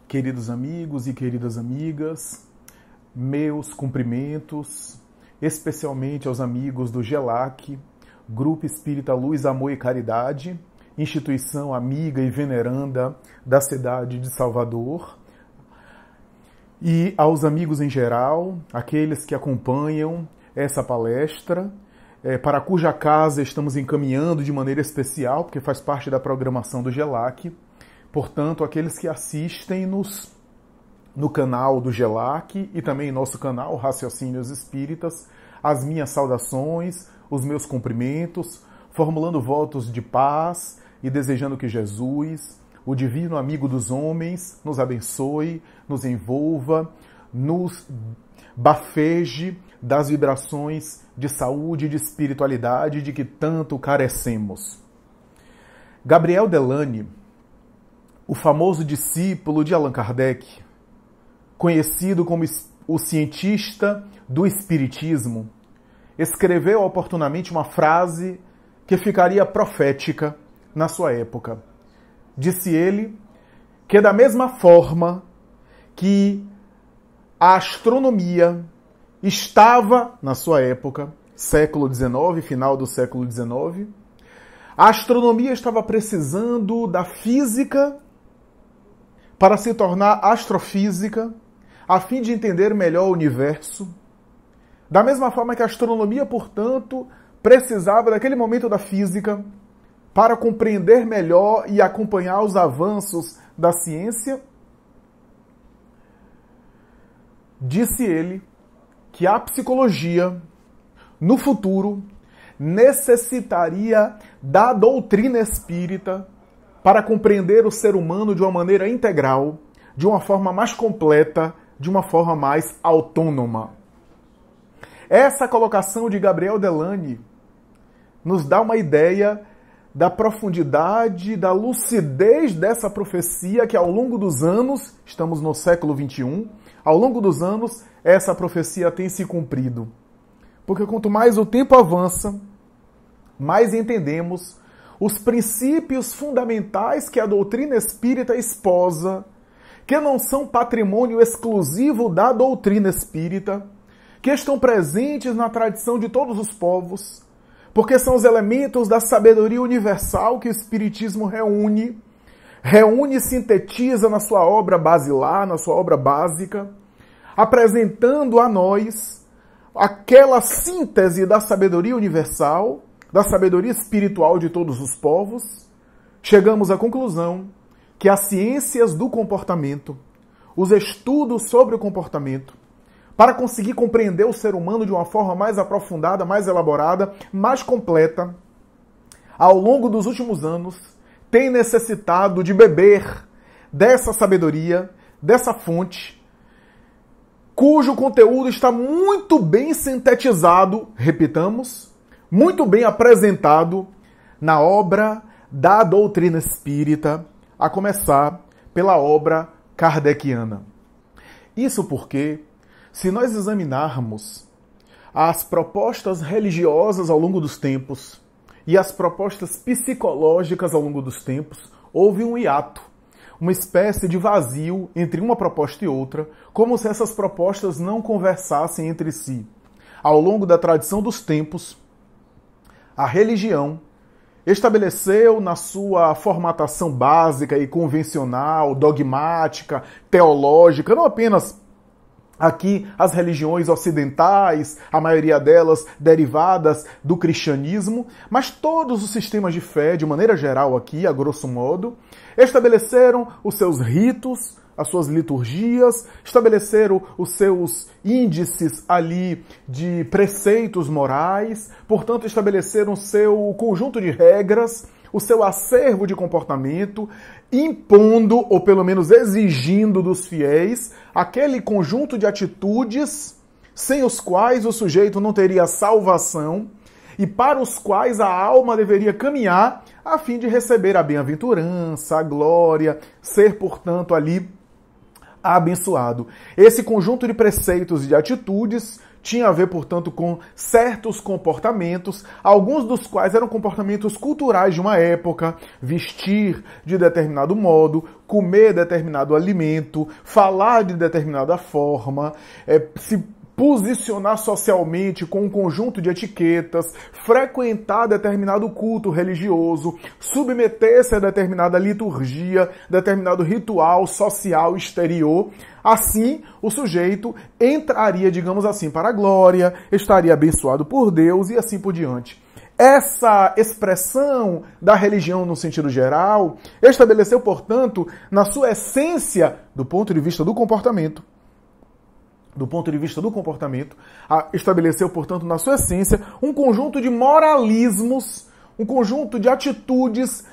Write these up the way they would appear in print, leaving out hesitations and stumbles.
Queridos amigos e queridas amigas, meus cumprimentos, especialmente aos amigos do GELAC, Grupo Espírita Luz, Amor e Caridade, instituição amiga e veneranda da cidade de Salvador, e aos amigos em geral, aqueles que acompanham essa palestra, para cuja casa estamos encaminhando de maneira especial, porque faz parte da programação do GELAC. Portanto, aqueles que assistem no canal do GELAC e também em nosso canal Raciocínios Espíritas, as minhas saudações, os meus cumprimentos, formulando votos de paz e desejando que Jesus, o divino amigo dos homens, nos abençoe, nos envolva, nos bafeje das vibrações de saúde e de espiritualidade de que tanto carecemos. Gabriel Delany, o famoso discípulo de Allan Kardec, conhecido como o cientista do espiritismo, escreveu oportunamente uma frase que ficaria profética na sua época. Disse ele que da mesma forma que a astronomia estava, na sua época, século XIX, final do século XIX, a astronomia estava precisando da física para se tornar astrofísica, a fim de entender melhor o universo. Da mesma forma que a astronomia, portanto, precisava daquele momento da física para compreender melhor e acompanhar os avanços da ciência, disse ele que a psicologia, no futuro, necessitaria da doutrina espírita para compreender o ser humano de uma maneira integral, de uma forma mais completa, de uma forma mais autônoma. Essa colocação de Gabriel Delany nos dá uma ideia da profundidade, da lucidez dessa profecia que ao longo dos anos, estamos no século XXI, ao longo dos anos essa profecia tem se cumprido. Porque quanto mais o tempo avança, mais entendemos os princípios fundamentais que a doutrina espírita esposa, que não são patrimônio exclusivo da doutrina espírita, que estão presentes na tradição de todos os povos, porque são os elementos da sabedoria universal que o Espiritismo reúne e sintetiza na sua obra basilar, na sua obra básica, apresentando a nós aquela síntese da sabedoria universal, da sabedoria espiritual de todos os povos. Chegamos à conclusão que as ciências do comportamento, os estudos sobre o comportamento, para conseguir compreender o ser humano de uma forma mais aprofundada, mais elaborada, mais completa, ao longo dos últimos anos, tem necessitado de beber dessa sabedoria, dessa fonte, cujo conteúdo está muito bem sintetizado, repitamos, muito bem apresentado na obra da doutrina espírita, a começar pela obra kardeciana. Isso porque, se nós examinarmos as propostas religiosas ao longo dos tempos e as propostas psicológicas ao longo dos tempos, houve um hiato, uma espécie de vazio entre uma proposta e outra, como se essas propostas não conversassem entre si. Ao longo da tradição dos tempos, a religião estabeleceu na sua formatação básica e convencional, dogmática, teológica, não apenas aqui as religiões ocidentais, a maioria delas derivadas do cristianismo, mas todos os sistemas de fé, de maneira geral aqui, a grosso modo, estabeleceram os seus ritos, as suas liturgias, estabeleceram os seus índices ali de preceitos morais, portanto estabeleceram o seu conjunto de regras, o seu acervo de comportamento, impondo, ou pelo menos exigindo dos fiéis, aquele conjunto de atitudes sem os quais o sujeito não teria salvação e para os quais a alma deveria caminhar a fim de receber a bem-aventurança, a glória, ser, portanto, ali abençoado. Esse conjunto de preceitos e de atitudes tinha a ver, portanto, com certos comportamentos, alguns dos quais eram comportamentos culturais de uma época, vestir de determinado modo, comer determinado alimento, falar de determinada forma, se posicionar socialmente com um conjunto de etiquetas, frequentar determinado culto religioso, submeter-se a determinada liturgia, determinado ritual social exterior. Assim, o sujeito entraria, digamos assim, para a glória, estaria abençoado por Deus e assim por diante. Essa expressão da religião no sentido geral estabeleceu, portanto, na sua essência, do ponto de vista do comportamento, estabeleceu, portanto, na sua essência, um conjunto de moralismos, um conjunto de atitudes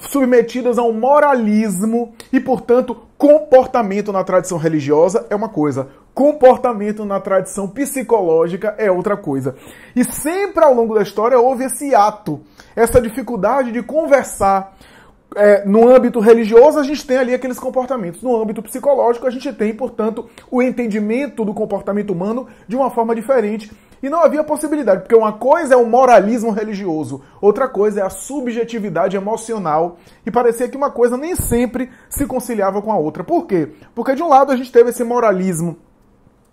submetidas a um moralismo e, portanto, comportamento na tradição religiosa é uma coisa, comportamento na tradição psicológica é outra coisa. E sempre ao longo da história houve esse ato, essa dificuldade de conversar. No âmbito religioso, a gente tem ali aqueles comportamentos. No âmbito psicológico, a gente tem, portanto, o entendimento do comportamento humano de uma forma diferente. E não havia possibilidade, porque uma coisa é o moralismo religioso, outra coisa é a subjetividade emocional. E parecia que uma coisa nem sempre se conciliava com a outra. Por quê? Porque, de um lado, a gente teve esse moralismo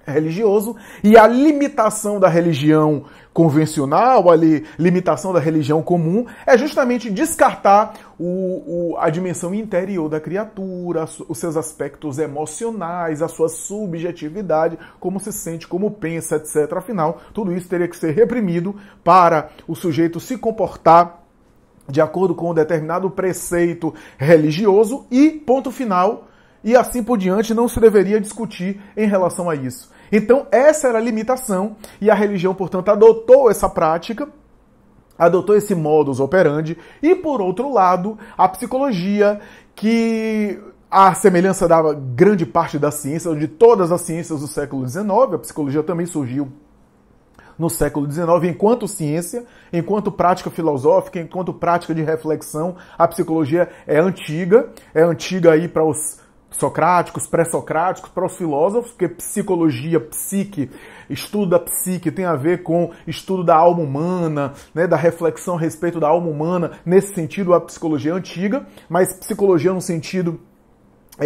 religioso e a limitação da religião convencional, a limitação da religião comum, é justamente descartar a dimensão interior da criatura, os seus aspectos emocionais, a sua subjetividade, como se sente, como pensa, etc. Afinal, tudo isso teria que ser reprimido para o sujeito se comportar de acordo com um determinado preceito religioso e, ponto final, e assim por diante, não se deveria discutir em relação a isso. Então, essa era a limitação, e a religião, portanto, adotou essa prática, adotou esse modus operandi, e, por outro lado, a psicologia, que, à semelhança da grande parte das ciências, de todas as ciências do século XIX, a psicologia também surgiu no século XIX, enquanto ciência, enquanto prática filosófica, enquanto prática de reflexão, a psicologia é antiga aí para os socráticos, pré-socráticos, para os filósofos, porque psicologia, psique, estudo da psique tem a ver com estudo da alma humana, né, da reflexão a respeito da alma humana. Nesse sentido, a psicologia é antiga, mas psicologia no sentido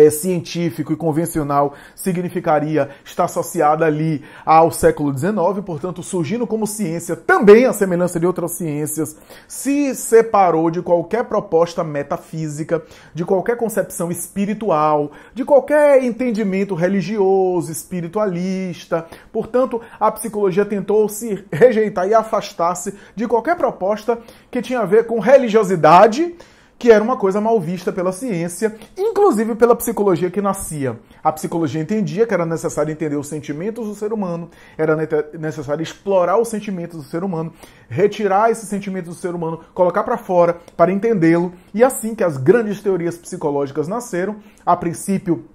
científico e convencional significaria estar associada ali ao século XIX, portanto, surgindo como ciência, também à semelhança de outras ciências, se separou de qualquer proposta metafísica, de qualquer concepção espiritual, de qualquer entendimento religioso, espiritualista. Portanto, a psicologia tentou se rejeitar e afastar-se de qualquer proposta que tinha a ver com religiosidade, que era uma coisa mal vista pela ciência, inclusive pela psicologia que nascia. A psicologia entendia que era necessário entender os sentimentos do ser humano, era necessário explorar os sentimentos do ser humano, retirar esses sentimentos do ser humano, colocar para fora para entendê-lo, e assim que as grandes teorias psicológicas nasceram, a princípio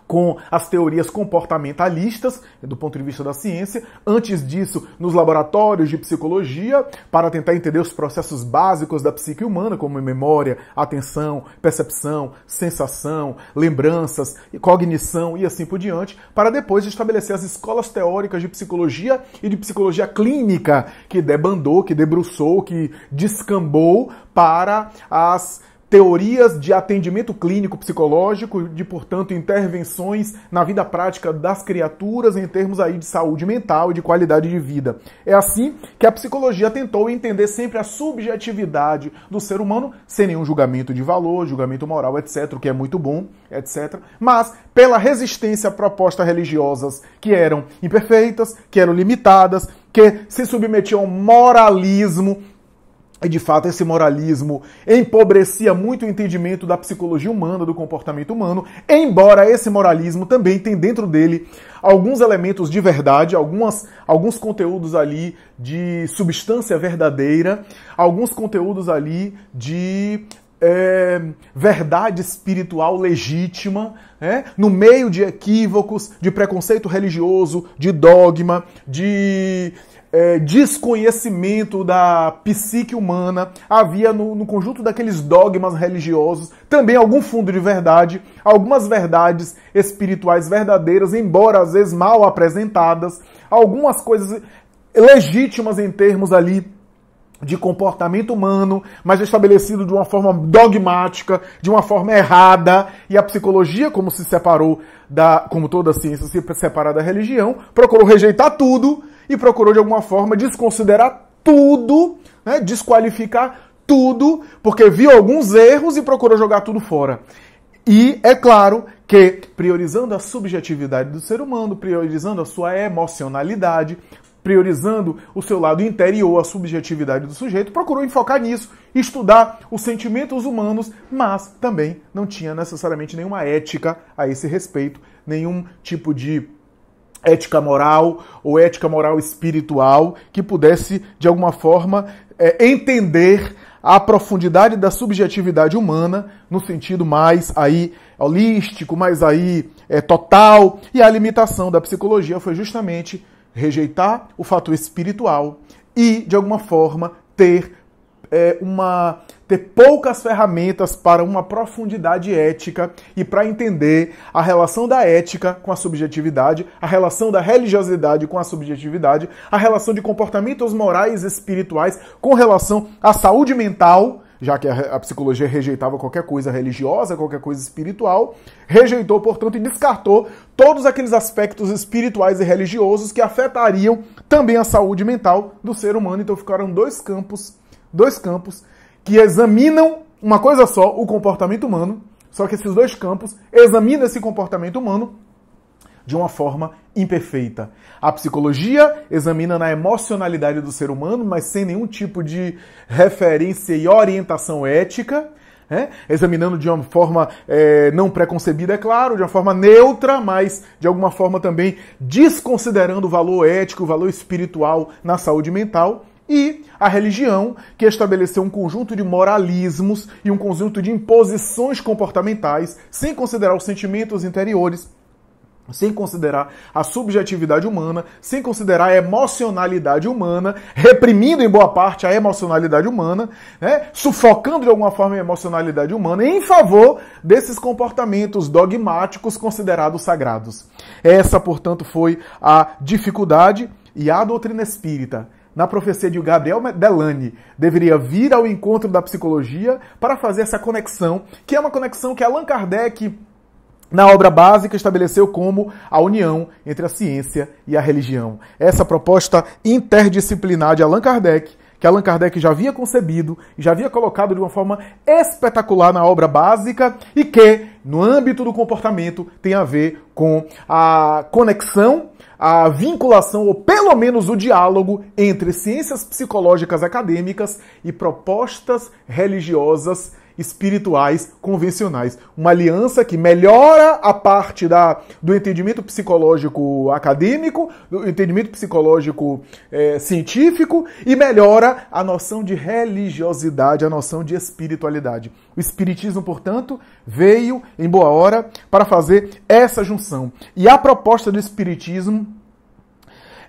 com as teorias comportamentalistas, do ponto de vista da ciência, antes disso, nos laboratórios de psicologia, para tentar entender os processos básicos da psique humana, como memória, atenção, percepção, sensação, lembranças, cognição e assim por diante, para depois estabelecer as escolas teóricas de psicologia e de psicologia clínica, que debandou, que debruçou, que descambou para as teorias de atendimento clínico psicológico, de, portanto, intervenções na vida prática das criaturas em termos aí de saúde mental e de qualidade de vida. É assim que a psicologia tentou entender sempre a subjetividade do ser humano, sem nenhum julgamento de valor, julgamento moral, etc., o que é muito bom, etc., mas pela resistência a propostas religiosas que eram imperfeitas, que eram limitadas, que se submetiam ao moralismo. E, de fato, esse moralismo empobrecia muito o entendimento da psicologia humana, do comportamento humano, embora esse moralismo também tenha dentro dele alguns elementos de verdade, alguns conteúdos ali de substância verdadeira, alguns conteúdos ali de verdade espiritual legítima, no meio de equívocos, de preconceito religioso, de dogma, de desconhecimento da psique humana. Havia no conjunto daqueles dogmas religiosos também algum fundo de verdade, algumas verdades espirituais verdadeiras, embora às vezes mal apresentadas, algumas coisas legítimas em termos ali de comportamento humano, mas estabelecido de uma forma dogmática, de uma forma errada. E a psicologia, como se separou como toda a ciência se separa da religião, procurou rejeitar tudo e procurou de alguma forma desconsiderar tudo, desqualificar tudo, porque viu alguns erros e procurou jogar tudo fora. E é claro que, priorizando a subjetividade do ser humano, priorizando a sua emocionalidade, priorizando o seu lado interior, a subjetividade do sujeito, procurou enfocar nisso, estudar os sentimentos humanos, mas também não tinha necessariamente nenhuma ética a esse respeito, nenhum tipo de ética moral ou ética moral espiritual que pudesse, de alguma forma, entender a profundidade da subjetividade humana no sentido mais aí holístico, mais aí total. E a limitação da psicologia foi justamente rejeitar o fator espiritual e, de alguma forma, ter poucas ferramentas para uma profundidade ética e para entender a relação da ética com a subjetividade, a relação da religiosidade com a subjetividade, a relação de comportamentos morais e espirituais com relação à saúde mental, já que a psicologia rejeitava qualquer coisa religiosa, qualquer coisa espiritual, rejeitou, portanto, e descartou todos aqueles aspectos espirituais e religiosos que afetariam também a saúde mental do ser humano. Então ficaram dois campos que examinam uma coisa só, o comportamento humano, só que esses dois campos examinam esse comportamento humano de uma forma imperfeita. A psicologia examina na emocionalidade do ser humano, mas sem nenhum tipo de referência e orientação ética, examinando de uma forma não preconcebida, é claro, de uma forma neutra, mas de alguma forma também desconsiderando o valor ético, o valor espiritual na saúde mental. E a religião, que estabeleceu um conjunto de moralismos e um conjunto de imposições comportamentais, sem considerar os sentimentos interiores, sem considerar a subjetividade humana, sem considerar a emocionalidade humana, reprimindo em boa parte a emocionalidade humana, sufocando de alguma forma a emocionalidade humana em favor desses comportamentos dogmáticos considerados sagrados. Essa, portanto, foi a dificuldade, e a doutrina espírita, na profecia de Gabriel Delany, deveria vir ao encontro da psicologia para fazer essa conexão, que é uma conexão que Allan Kardec, na obra básica, estabeleceu como a união entre a ciência e a religião. Essa proposta interdisciplinar de Allan Kardec, que Allan Kardec já havia concebido e já havia colocado de uma forma espetacular na obra básica e que, no âmbito do comportamento, tem a ver com a conexão, a vinculação, ou pelo menos o diálogo entre ciências psicológicas acadêmicas e propostas religiosas espirituais convencionais. Uma aliança que melhora a parte do entendimento psicológico acadêmico, do entendimento psicológico científico, e melhora a noção de religiosidade, a noção de espiritualidade. O espiritismo, portanto, veio em boa hora para fazer essa junção. E a proposta do espiritismo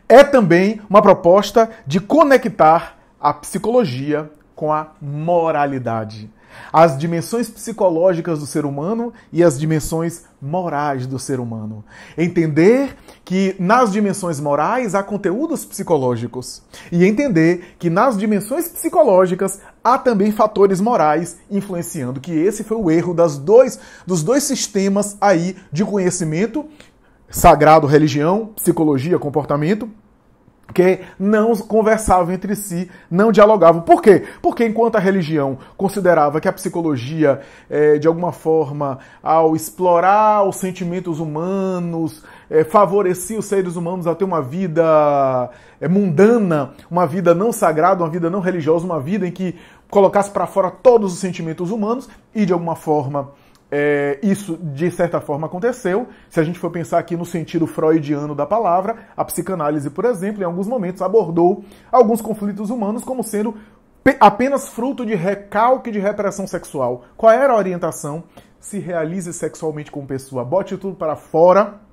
é também uma proposta de conectar a psicologia com a moralidade. As dimensões psicológicas do ser humano e as dimensões morais do ser humano. Entender que nas dimensões morais há conteúdos psicológicos. E entender que nas dimensões psicológicas há também fatores morais influenciando. Que esse foi o erro dos dois sistemas aí de conhecimento, sagrado, religião, psicologia, comportamento, que não conversavam entre si, não dialogavam. Por quê? Porque enquanto a religião considerava que a psicologia, de alguma forma, ao explorar os sentimentos humanos, favorecia os seres humanos a ter uma vida mundana, uma vida não sagrada, uma vida não religiosa, uma vida em que colocasse para fora todos os sentimentos humanos e, de alguma forma, isso, de certa forma, aconteceu. Se a gente for pensar aqui no sentido freudiano da palavra, a psicanálise, por exemplo, em alguns momentos abordou alguns conflitos humanos como sendo apenas fruto de recalque de repressão sexual. Qual era a orientação? Se realize sexualmente com pessoa, bote tudo para fora.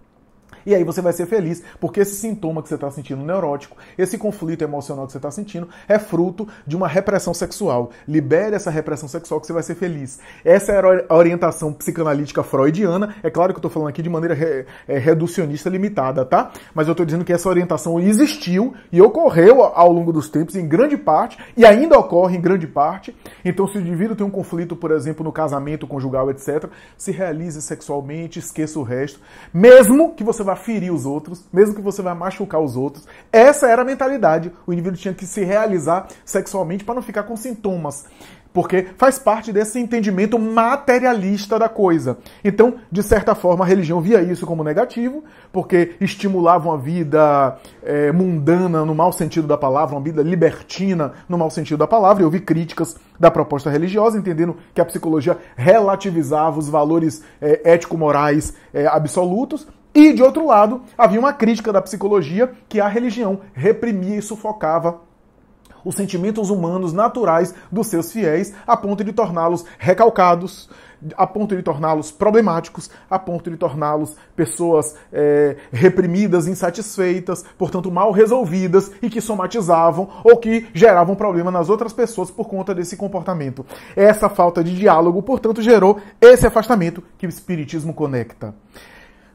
E aí você vai ser feliz, porque esse sintoma que você está sentindo neurótico, esse conflito emocional que você está sentindo, é fruto de uma repressão sexual. Libere essa repressão sexual que você vai ser feliz. Essa era a orientação psicanalítica freudiana. É claro que eu estou falando aqui de maneira reducionista limitada, tá? Mas eu estou dizendo que essa orientação existiu e ocorreu ao longo dos tempos, em grande parte, e ainda ocorre em grande parte. Então, se o indivíduo tem um conflito, por exemplo, no casamento conjugal, etc., se realize sexualmente, esqueça o resto. Mesmo que você vá ferir os outros, mesmo que você vai machucar os outros. Essa era a mentalidade. O indivíduo tinha que se realizar sexualmente para não ficar com sintomas. Porque faz parte desse entendimento materialista da coisa. Então, de certa forma, a religião via isso como negativo, porque estimulava uma vida mundana no mau sentido da palavra, uma vida libertina no mau sentido da palavra. Eu vi críticas da proposta religiosa, entendendo que a psicologia relativizava os valores ético-morais absolutos. E, de outro lado, havia uma crítica da psicologia que a religião reprimia e sufocava os sentimentos humanos naturais dos seus fiéis, a ponto de torná-los recalcados, a ponto de torná-los problemáticos, a ponto de torná-los pessoas reprimidas, insatisfeitas, portanto mal resolvidas e que somatizavam ou que geravam problema nas outras pessoas por conta desse comportamento. Essa falta de diálogo, portanto, gerou esse afastamento que o espiritismo conecta.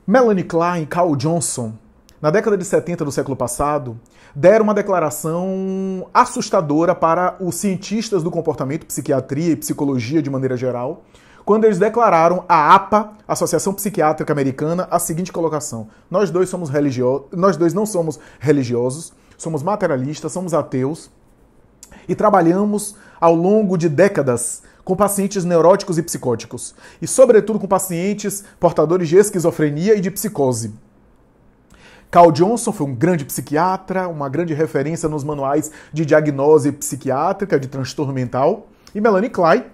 Melanie Klein e Carl Johnson, na década de 70 do século passado, deram uma declaração assustadora para os cientistas do comportamento, psiquiatria e psicologia de maneira geral, quando eles declararam à APA, Associação Psiquiátrica Americana, a seguinte colocação: nós dois não somos religiosos, somos materialistas, somos ateus e trabalhamos ao longo de décadas com pacientes neuróticos e psicóticos, e sobretudo com pacientes portadores de esquizofrenia e de psicose. Carl Johnson foi um grande psiquiatra, uma grande referência nos manuais de diagnose psiquiátrica de transtorno mental, e Melanie Klein,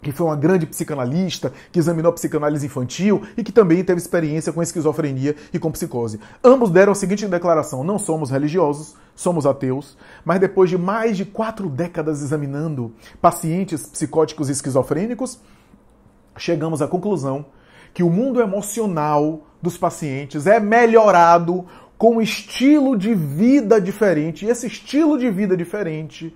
que foi uma grande psicanalista, que examinou a psicanálise infantil e que também teve experiência com esquizofrenia e com psicose. Ambos deram a seguinte declaração: não somos religiosos, somos ateus, mas depois de mais de 4 décadas examinando pacientes psicóticos e esquizofrênicos, chegamos à conclusão que o mundo emocional dos pacientes é melhorado com um estilo de vida diferente. E esse estilo de vida diferente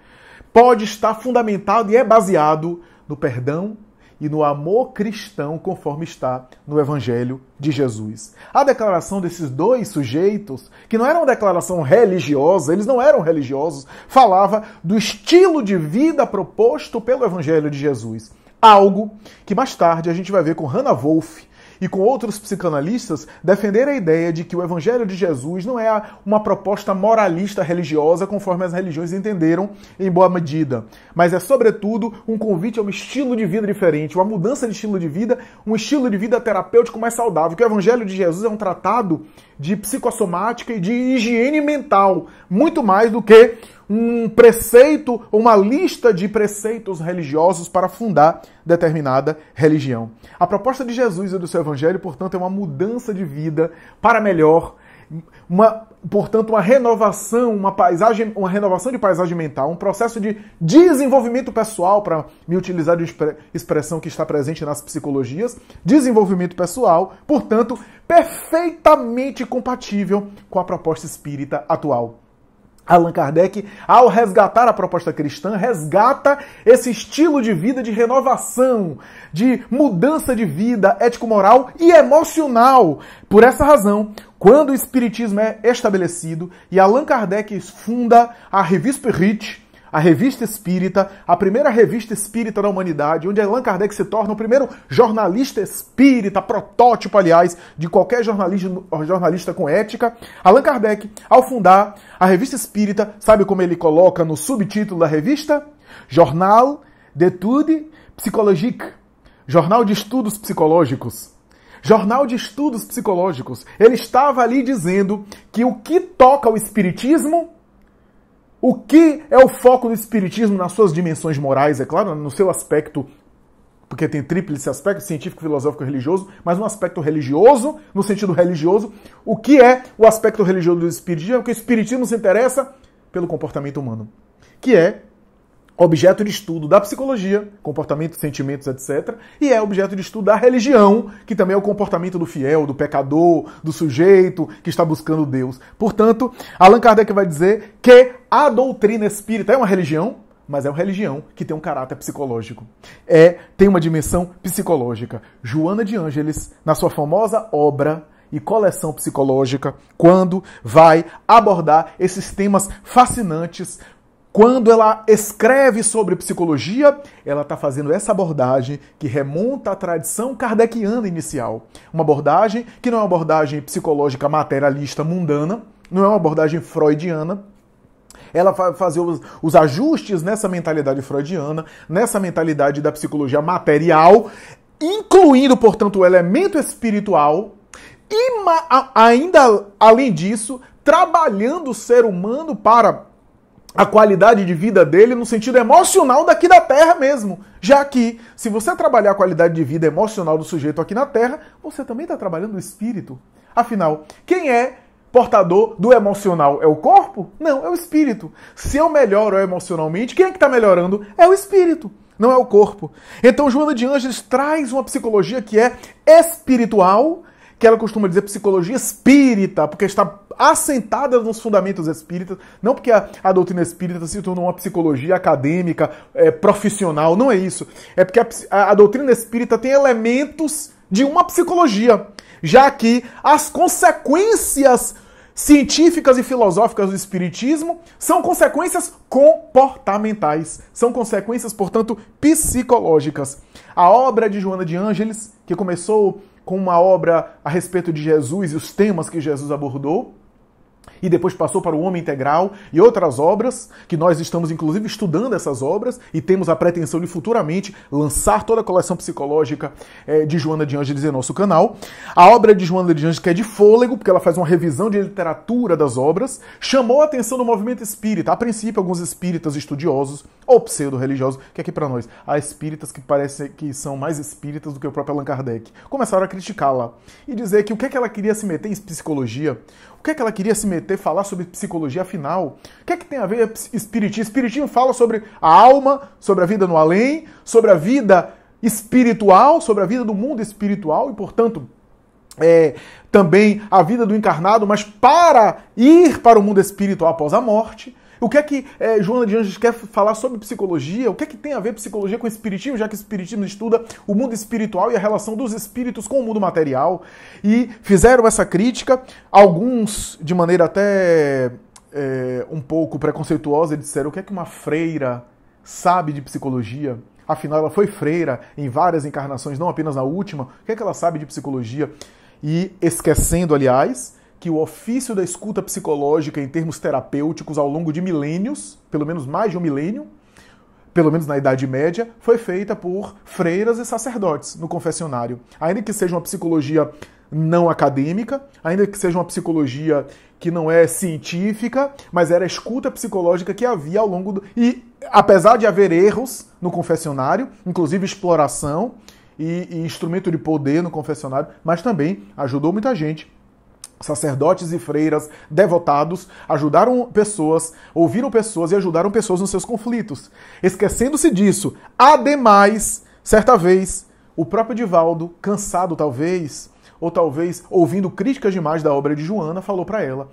pode estar fundamentado e é baseado no perdão e no amor cristão, conforme está no Evangelho de Jesus. A declaração desses dois sujeitos, que não era uma declaração religiosa, eles não eram religiosos, falava do estilo de vida proposto pelo Evangelho de Jesus. Algo que mais tarde a gente vai ver com Hannah Wolff e com outros psicanalistas defender a ideia de que o Evangelho de Jesus não é uma proposta moralista religiosa, conforme as religiões entenderam em boa medida, mas é, sobretudo, um convite a um estilo de vida diferente, uma mudança de estilo de vida, um estilo de vida terapêutico mais saudável, que o Evangelho de Jesus é um tratado de psicossomática e de higiene mental, muito mais do que um preceito, uma lista de preceitos religiosos para fundar determinada religião. A proposta de Jesus e do seu Evangelho, portanto, é uma mudança de vida para melhor, portanto, uma renovação, uma renovação de paisagem mental, um processo de desenvolvimento pessoal, para me utilizar de expressão que está presente nas psicologias, desenvolvimento pessoal, portanto, perfeitamente compatível com a proposta espírita atual. Allan Kardec, ao resgatar a proposta cristã, resgata esse estilo de vida de renovação, de mudança de vida ético-moral e emocional. Por essa razão, quando o Espiritismo é estabelecido e Allan Kardec funda a Revue Spirit, a revista espírita, a primeira revista espírita da humanidade, onde Allan Kardec se torna o primeiro jornalista espírita, protótipo, aliás, de qualquer jornalista com ética. Allan Kardec, ao fundar a revista espírita, sabe como ele coloca no subtítulo da revista? Journal d'études psychologiques. Jornal de Estudos Psicológicos. Jornal de Estudos Psicológicos. Ele estava ali dizendo que o que toca o espiritismo, o que é o foco do espiritismo nas suas dimensões morais, é claro, no seu aspecto, porque tem tríplice aspecto, científico, filosófico e religioso, mas um aspecto religioso, no sentido religioso, o que é o aspecto religioso do espiritismo? É que o espiritismo se interessa pelo comportamento humano, que é objeto de estudo da psicologia, comportamento, sentimentos, etc. E é objeto de estudo da religião, que também é o comportamento do fiel, do pecador, do sujeito que está buscando Deus. Portanto, Allan Kardec vai dizer que a doutrina espírita é uma religião, mas é uma religião que tem um caráter psicológico. Tem uma dimensão psicológica. Joana de Ângeles, na sua famosa obra e coleção psicológica, quando vai abordar esses temas fascinantes, quando ela escreve sobre psicologia, ela está fazendo essa abordagem que remonta à tradição kardeciana inicial. Uma abordagem que não é uma abordagem psicológica materialista mundana, não é uma abordagem freudiana. Ela vai fazer os ajustes nessa mentalidade freudiana, nessa mentalidade da psicologia material, incluindo, portanto, o elemento espiritual e, ainda além disso, trabalhando o ser humano para a qualidade de vida dele no sentido emocional daqui da Terra mesmo. Já que, se você trabalhar a qualidade de vida emocional do sujeito aqui na Terra, você também está trabalhando o espírito. Afinal, quem é portador do emocional? É o corpo? Não, é o espírito. Se eu melhoro emocionalmente, quem é que está melhorando? É o espírito, não é o corpo. Então, Joana de Ângeles traz uma psicologia que é espiritual, que ela costuma dizer psicologia espírita, porque está assentada nos fundamentos espíritas, não porque a doutrina espírita se tornou uma psicologia acadêmica, profissional, não é isso. É porque a doutrina espírita tem elementos de uma psicologia, já que as consequências científicas e filosóficas do espiritismo são consequências comportamentais, são consequências, portanto, psicológicas. A obra de Joana de Ângeles, que começou com uma obra a respeito de Jesus e os temas que Jesus abordou, e depois passou para o Homem Integral e outras obras, que nós estamos inclusive estudando essas obras e temos a pretensão de futuramente lançar toda a coleção psicológica de Joana de Ângeles em nosso canal. A obra de Joana de Ângeles, que é de fôlego, porque ela faz uma revisão de literatura das obras, chamou a atenção do movimento espírita. A princípio, alguns espíritas estudiosos ou pseudo-religiosos, que aqui para nós, há espíritas que parecem que são mais espíritas do que o próprio Allan Kardec, começaram a criticá-la e dizer que o que é que ela queria se meter em psicologia? O que é que ela queria se meter, falar sobre psicologia, afinal? O que é que tem a ver espiritismo? Espiritismo fala sobre a alma, sobre a vida no além, sobre a vida espiritual, sobre a vida do mundo espiritual e, portanto, também a vida do encarnado, mas para ir para o mundo espiritual após a morte. O que é que Joana de Ângeles quer falar sobre psicologia? O que é que tem a ver psicologia com espiritismo, já que o espiritismo estuda o mundo espiritual e a relação dos espíritos com o mundo material? E fizeram essa crítica, alguns de maneira até um pouco preconceituosa, disseram: o que é que uma freira sabe de psicologia? Afinal, ela foi freira em várias encarnações, não apenas na última. O que é que ela sabe de psicologia? E esquecendo, aliás, que o ofício da escuta psicológica em termos terapêuticos ao longo de milênios, pelo menos mais de um milênio, pelo menos na Idade Média, foi feita por freiras e sacerdotes no confessionário. Ainda que seja uma psicologia não acadêmica, ainda que seja uma psicologia que não é científica, mas era a escuta psicológica que havia ao longo do... E apesar de haver erros no confessionário, inclusive exploração e instrumento de poder no confessionário, mas também ajudou muita gente. Sacerdotes e freiras devotados ajudaram pessoas, ouviram pessoas e ajudaram pessoas nos seus conflitos. Esquecendo-se disso, ademais, certa vez, o próprio Divaldo, cansado talvez, ou talvez ouvindo críticas demais da obra de Joana, falou para ela: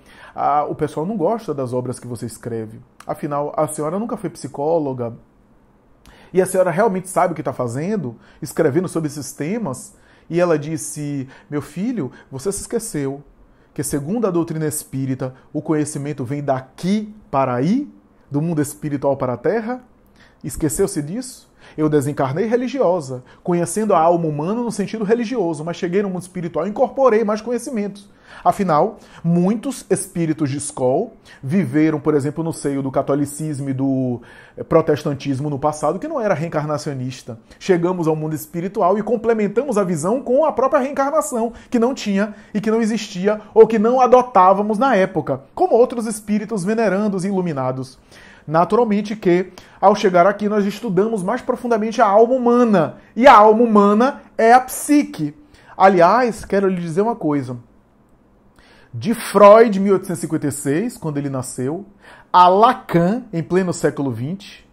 o pessoal não gosta das obras que você escreve. Afinal, a senhora nunca foi psicóloga e a senhora realmente sabe o que está fazendo, escrevendo sobre esses temas? E ela disse: meu filho, você se esqueceu que, segundo a doutrina espírita, o conhecimento vem daqui para aí, do mundo espiritual para a Terra? Esqueceu-se disso? Eu desencarnei religiosa, conhecendo a alma humana no sentido religioso, mas cheguei no mundo espiritual e incorporei mais conhecimentos. Afinal, muitos espíritos de escola viveram, por exemplo, no seio do catolicismo e do protestantismo no passado, que não era reencarnacionista. Chegamos ao mundo espiritual e complementamos a visão com a própria reencarnação, que não tinha e que não existia ou que não adotávamos na época, como outros espíritos venerandos e iluminados. Naturalmente que, ao chegar aqui, nós estudamos mais profundamente a alma humana. E a alma humana é a psique. Aliás, quero lhe dizer uma coisa. De Freud, 1856, quando ele nasceu, a Lacan, em pleno século XX,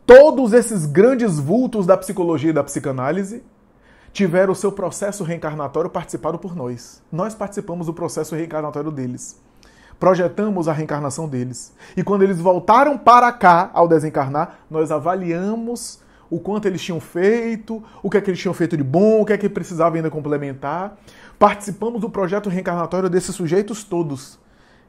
Todos esses grandes vultos da psicologia e da psicanálise tiveram o seu processo reencarnatório participado por nós. Nós participamos do processo reencarnatório deles. Projetamos a reencarnação deles. E quando eles voltaram para cá, ao desencarnar, nós avaliamos o quanto eles tinham feito, o que é que eles tinham feito de bom, o que é que precisavam ainda complementar. Participamos do projeto reencarnatório desses sujeitos todos.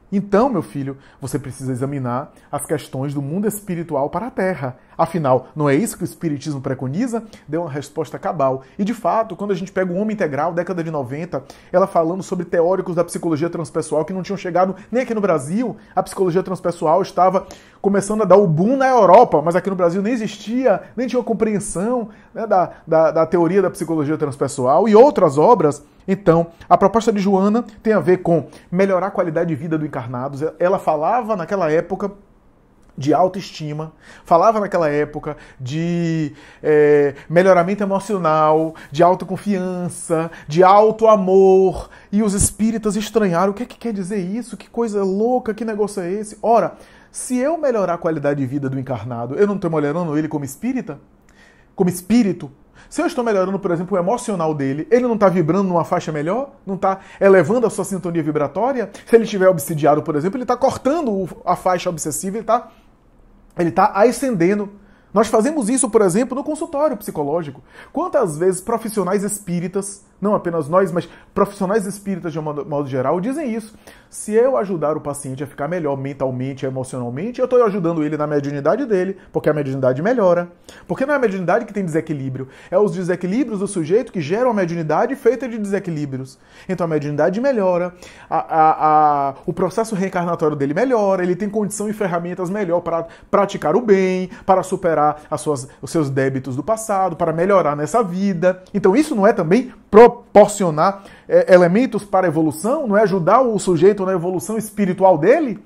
Então, meu filho, você precisa examinar as questões do mundo espiritual para a Terra. Afinal, não é isso que o Espiritismo preconiza? Deu uma resposta cabal. E, de fato, quando a gente pega o Homem Integral, década de 90, ela falando sobre teóricos da psicologia transpessoal que não tinham chegado nem aqui no Brasil. A psicologia transpessoal estava começando a dar o boom na Europa, mas aqui no Brasil nem existia, nem tinha uma compreensão, né, da teoria da psicologia transpessoal e outras obras. Então, a proposta de Joana tem a ver com melhorar a qualidade de vida do encarnado. Ela falava naquela época de autoestima, falava naquela época de melhoramento emocional, de autoconfiança, de autoamor. E os espíritas estranharam. O que é que quer dizer isso? Que coisa louca, que negócio é esse? Ora, se eu melhorar a qualidade de vida do encarnado, eu não estou melhorando ele como espírita? Como espírito? Se eu estou melhorando, por exemplo, o emocional dele, ele não está vibrando numa faixa melhor? Não está elevando a sua sintonia vibratória? Se ele estiver obsidiado, por exemplo, ele está cortando a faixa obsessiva, ele está ascendendo. Nós fazemos isso, por exemplo, no consultório psicológico. Quantas vezes profissionais espíritas, não apenas nós, mas profissionais espíritas de um modo geral, dizem isso. Se eu ajudar o paciente a ficar melhor mentalmente e emocionalmente, eu estou ajudando ele na mediunidade dele, porque a mediunidade melhora. Porque não é a mediunidade que tem desequilíbrio, é os desequilíbrios do sujeito que geram a mediunidade feita de desequilíbrios. Então a mediunidade melhora, o processo reencarnatório dele melhora, ele tem condição e ferramentas melhor para praticar o bem, para superar os seus débitos do passado, para melhorar nessa vida. Então isso não é também proporcionar elementos para a evolução, não é ajudar o sujeito na evolução espiritual dele?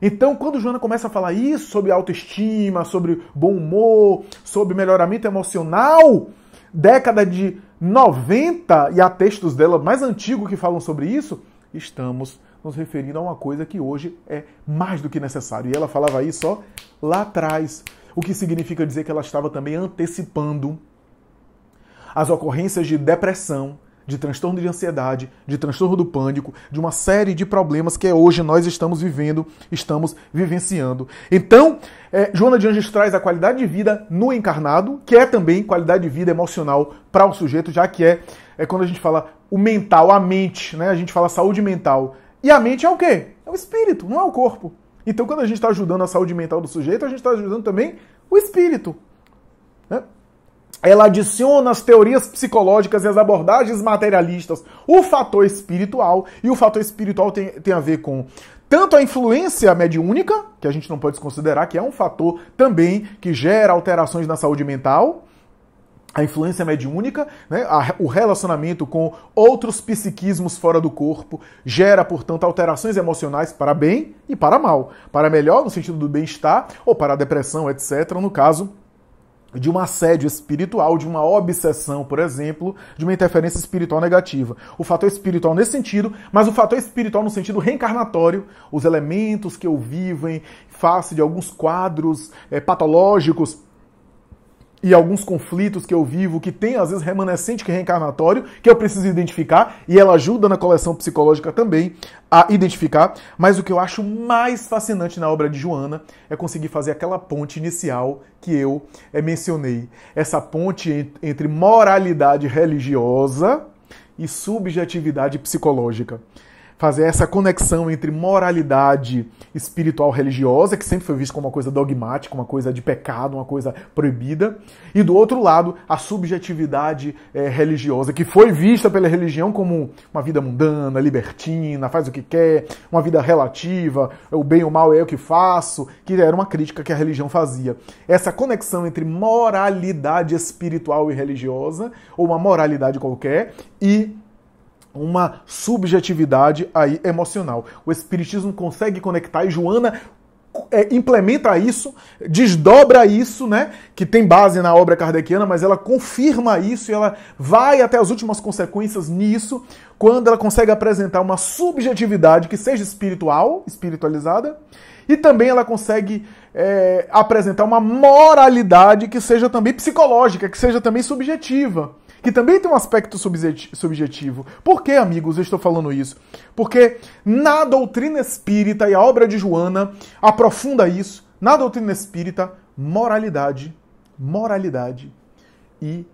Então, quando Joana começa a falar isso sobre autoestima, sobre bom humor, sobre melhoramento emocional, década de 90, e há textos dela mais antigos que falam sobre isso, estamos nos referindo a uma coisa que hoje é mais do que necessário. E ela falava isso só lá atrás, o que significa dizer que ela estava também antecipando as ocorrências de depressão, de transtorno de ansiedade, de transtorno do pânico, de uma série de problemas que hoje nós estamos vivendo, estamos vivenciando. Então, Joana de Anjos traz a qualidade de vida no encarnado, que é também qualidade de vida emocional para o sujeito, já que é quando a gente fala o mental, a mente, né? A gente fala saúde mental. E a mente é o quê? É o espírito, não é o corpo. Então, quando a gente está ajudando a saúde mental do sujeito, a gente está ajudando também o espírito, né? Ela adiciona as teorias psicológicas e as abordagens materialistas, o fator espiritual, e o fator espiritual tem a ver com tanto a influência mediúnica, que a gente não pode desconsiderar, que é um fator também que gera alterações na saúde mental, a influência mediúnica, né, o relacionamento com outros psiquismos fora do corpo, gera, portanto, alterações emocionais para bem e para mal. Para melhor, no sentido do bem-estar, ou para a depressão, etc., no caso de um assédio espiritual, de uma obsessão, por exemplo, de uma interferência espiritual negativa. O fator espiritual nesse sentido, mas o fator espiritual no sentido reencarnatório, os elementos que eu vivo em face de alguns quadros patológicos e alguns conflitos que eu vivo, que tem às vezes remanescente que é reencarnatório, que eu preciso identificar, e ela ajuda na coleção psicológica também a identificar. Mas o que eu acho mais fascinante na obra de Joana é conseguir fazer aquela ponte inicial que eu mencionei. Essa ponte entre moralidade religiosa e subjetividade psicológica. Fazer essa conexão entre moralidade espiritual religiosa, que sempre foi vista como uma coisa dogmática, uma coisa de pecado, uma coisa proibida, e do outro lado, a subjetividade religiosa, que foi vista pela religião como uma vida mundana, libertina, faz o que quer, uma vida relativa, o bem e o mal é eu que faço, que era uma crítica que a religião fazia. Essa conexão entre moralidade espiritual e religiosa, ou uma moralidade qualquer, e uma subjetividade aí emocional. O Espiritismo consegue conectar, e Joana implementa isso, desdobra isso, né, que tem base na obra kardeciana, mas ela confirma isso e ela vai até as últimas consequências nisso, quando ela consegue apresentar uma subjetividade que seja espiritual, espiritualizada, e também ela consegue apresentar uma moralidade que seja também psicológica, que seja também subjetiva, que também tem um aspecto subjetivo. Por que, amigos, eu estou falando isso? Porque na doutrina espírita, e a obra de Joana aprofunda isso, na doutrina espírita, moralidade e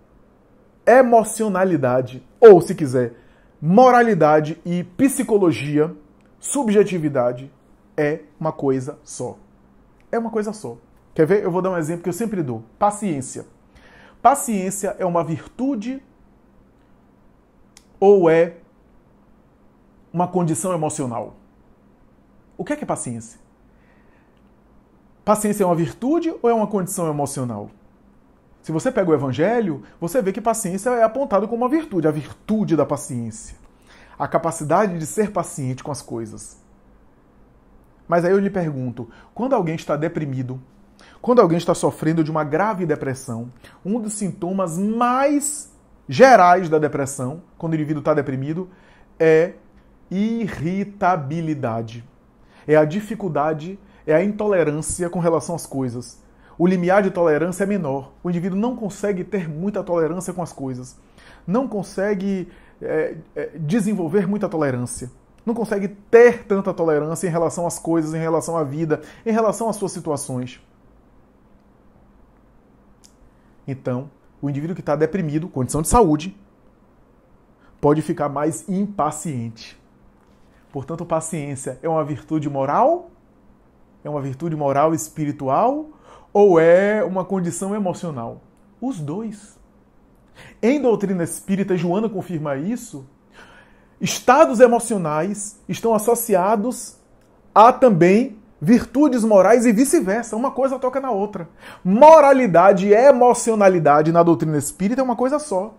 emocionalidade, ou, se quiser, moralidade e psicologia, subjetividade, é uma coisa só. É uma coisa só. Quer ver? Eu vou dar um exemplo que eu sempre dou. Paciência. Paciência é uma virtude ou é uma condição emocional? O que é paciência? Paciência é uma virtude ou é uma condição emocional? Se você pega o Evangelho, você vê que paciência é apontado como uma virtude, a virtude da paciência. A capacidade de ser paciente com as coisas. Mas aí eu lhe pergunto, quando alguém está deprimido, quando alguém está sofrendo de uma grave depressão, um dos sintomas mais gerais da depressão, quando o indivíduo está deprimido, é irritabilidade. É a dificuldade, é a intolerância com relação às coisas. O limiar de tolerância é menor. O indivíduo não consegue ter muita tolerância com as coisas. Não consegue desenvolver muita tolerância. Não consegue ter tanta tolerância em relação às coisas, em relação à vida, em relação às suas situações. Então, o indivíduo que está deprimido, condição de saúde, pode ficar mais impaciente. Portanto, paciência é uma virtude moral? É uma virtude moral espiritual? Ou é uma condição emocional? Os dois. Em doutrina espírita, Joana confirma isso. Estados emocionais estão associados a também virtudes morais e vice-versa. Uma coisa toca na outra. Moralidade e emocionalidade na doutrina espírita é uma coisa só.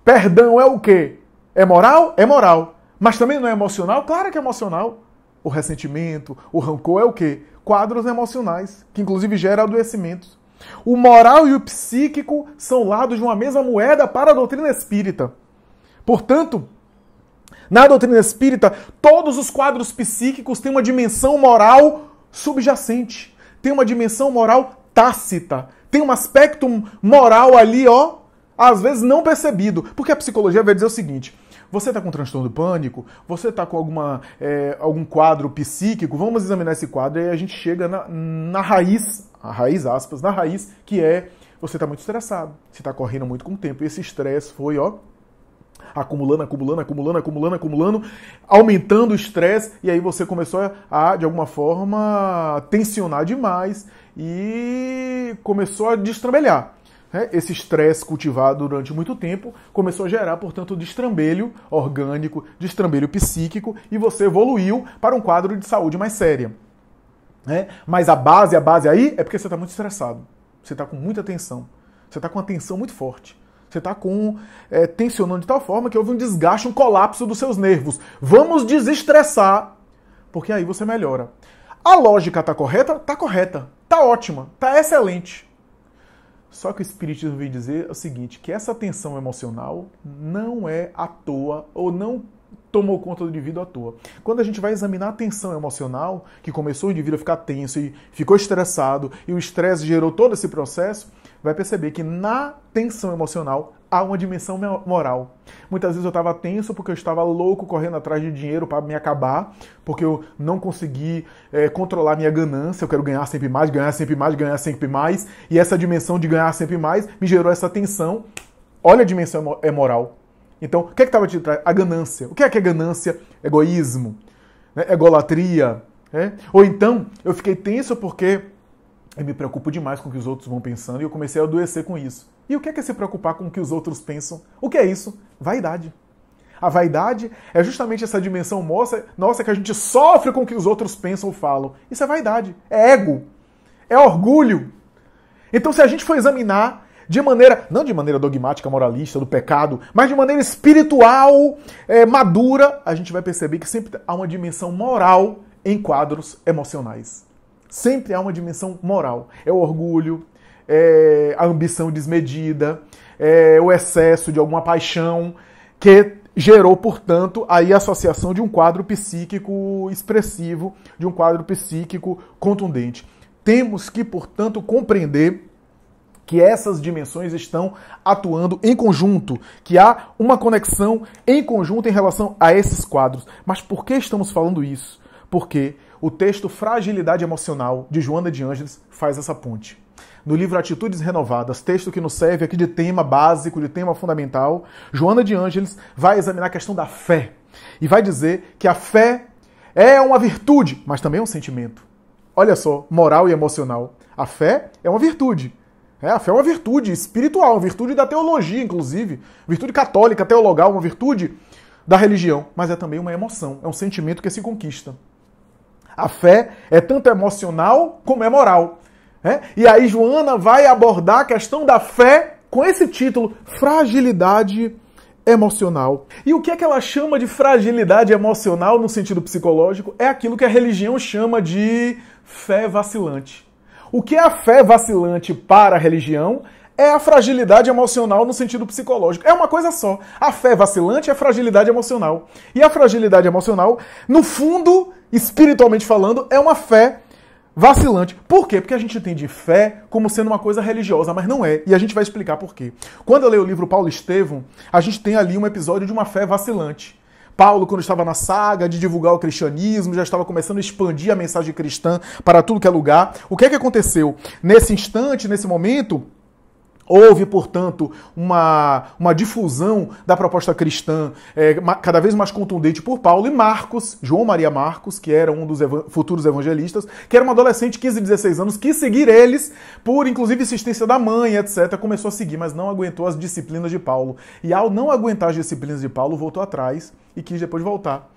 Perdão é o quê? É moral? É moral. Mas também não é emocional? Claro que é emocional. O ressentimento, o rancor é o quê? Quadros emocionais, que inclusive geram adoecimentos. O moral e o psíquico são lados de uma mesma moeda para a doutrina espírita. Portanto, na doutrina espírita, todos os quadros psíquicos têm uma dimensão moral subjacente, tem uma dimensão moral tácita, tem um aspecto moral ali, às vezes não percebido. Porque a psicologia vai dizer o seguinte: você está com transtorno do pânico, você está com algum quadro psíquico, vamos examinar esse quadro e aí a gente chega na raiz, aspas, na raiz, que é você está muito estressado, você está correndo muito com o tempo, e esse estresse foi, acumulando, aumentando o estresse, e aí você começou a, de alguma forma, tensionar demais e começou a destrambelhar. Esse estresse cultivado durante muito tempo começou a gerar, portanto, destrambelho orgânico, destrambelho psíquico, e você evoluiu para um quadro de saúde mais séria. Mas a base aí é porque você está muito estressado. Você está com muita tensão. Você está com uma tensão muito forte. Você está tensionando de tal forma que houve um desgaste, um colapso dos seus nervos. Vamos desestressar, porque aí você melhora. A lógica está correta? Está correta. Está ótima. Está excelente. Só que o Espiritismo vem dizer o seguinte, que essa tensão emocional não é à toa, ou não tomou conta do indivíduo à toa. Quando a gente vai examinar a tensão emocional, que começou o indivíduo a ficar tenso e ficou estressado, e o estresse gerou todo esse processo, vai perceber que na tensão emocional há uma dimensão moral. Muitas vezes eu estava tenso porque eu estava louco correndo atrás de dinheiro para me acabar, porque eu não consegui controlar minha ganância, eu quero ganhar sempre mais, ganhar sempre mais, ganhar sempre mais, e essa dimensão de ganhar sempre mais me gerou essa tensão. Olha a dimensão moral. Então, o que estava de trás? A ganância. O que é ganância? Egoísmo, egolatria. Ou então, eu fiquei tenso porque eu me preocupo demais com o que os outros vão pensando e eu comecei a adoecer com isso. E o que é se preocupar com o que os outros pensam? O que é isso? Vaidade. A vaidade é justamente essa dimensão nossa que a gente sofre com o que os outros pensam ou falam. Isso é vaidade. É ego. É orgulho. Então, se a gente for examinar de maneira, não de maneira dogmática, moralista, do pecado, mas de maneira espiritual, madura, a gente vai perceber que sempre há uma dimensão moral em quadros emocionais. Sempre há uma dimensão moral. É o orgulho, é a ambição desmedida, é o excesso de alguma paixão que gerou, portanto, aí a associação de um quadro psíquico expressivo, de um quadro psíquico contundente. Temos que, portanto, compreender que essas dimensões estão atuando em conjunto, que há uma conexão em conjunto em relação a esses quadros. Mas por que estamos falando isso? Porque o texto Fragilidade Emocional, de Joana de Ângeles, faz essa ponte. No livro Atitudes Renovadas, texto que nos serve aqui de tema básico, de tema fundamental, Joana de Ângeles vai examinar a questão da fé. E vai dizer que a fé é uma virtude, mas também é um sentimento. Olha só, moral e emocional. A fé é uma virtude. A fé é uma virtude espiritual, uma virtude da teologia, inclusive. Virtude católica, teologal, uma virtude da religião. Mas é também uma emoção, é um sentimento que se conquista. A fé é tanto emocional como é moral. E aí Joana vai abordar a questão da fé com esse título, Fragilidade Emocional. E o que é que ela chama de fragilidade emocional no sentido psicológico? É aquilo que a religião chama de fé vacilante. O que é a fé vacilante para a religião é a fragilidade emocional no sentido psicológico. É uma coisa só. A fé vacilante é a fragilidade emocional. E a fragilidade emocional, no fundo, espiritualmente falando, é uma fé vacilante. Por quê? Porque a gente entende fé como sendo uma coisa religiosa, mas não é. E a gente vai explicar por quê. Quando eu leio o livro Paulo Estevão, a gente tem ali um episódio de uma fé vacilante. Paulo, quando estava na saga de divulgar o cristianismo, já estava começando a expandir a mensagem cristã para tudo que é lugar. O que é que aconteceu? Nesse instante, nesse momento, houve, portanto, uma difusão da proposta cristã cada vez mais contundente por Paulo e Marcos, João Maria Marcos, que era um dos futuros evangelistas, que era um adolescente de 15, 16 anos, quis seguir eles por, inclusive, insistência da mãe, etc. Começou a seguir, mas não aguentou as disciplinas de Paulo. E ao não aguentar as disciplinas de Paulo, voltou atrás e quis depois voltar.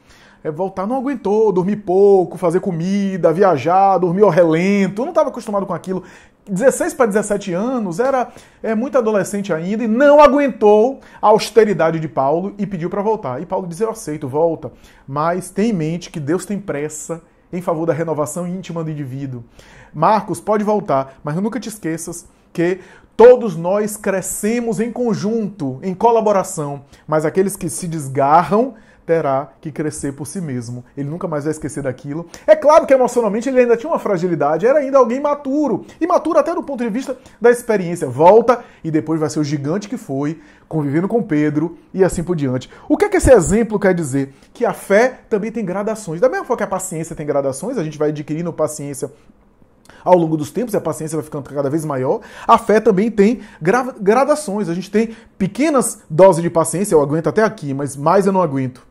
Voltar não aguentou, dormir pouco, fazer comida, viajar, dormir ao relento, não estava acostumado com aquilo. 16 para 17 anos, era muito adolescente ainda e não aguentou a austeridade de Paulo e pediu para voltar. E Paulo diz, eu aceito, volta, mas tenha em mente que Deus tem pressa em favor da renovação íntima do indivíduo. Marcos, pode voltar, mas nunca te esqueças que todos nós crescemos em conjunto, em colaboração, mas aqueles que se desgarram terá que crescer por si mesmo. Ele nunca mais vai esquecer daquilo. É claro que emocionalmente ele ainda tinha uma fragilidade, era ainda alguém maturo. E maturo até do ponto de vista da experiência. Volta e depois vai ser o gigante que foi, convivendo com Pedro e assim por diante. O que é que esse exemplo quer dizer? Que a fé também tem gradações. Da mesma forma que a paciência tem gradações, a gente vai adquirindo paciência ao longo dos tempos, e a paciência vai ficando cada vez maior, a fé também tem gradações. A gente tem pequenas doses de paciência, eu aguento até aqui, mas mais eu não aguento.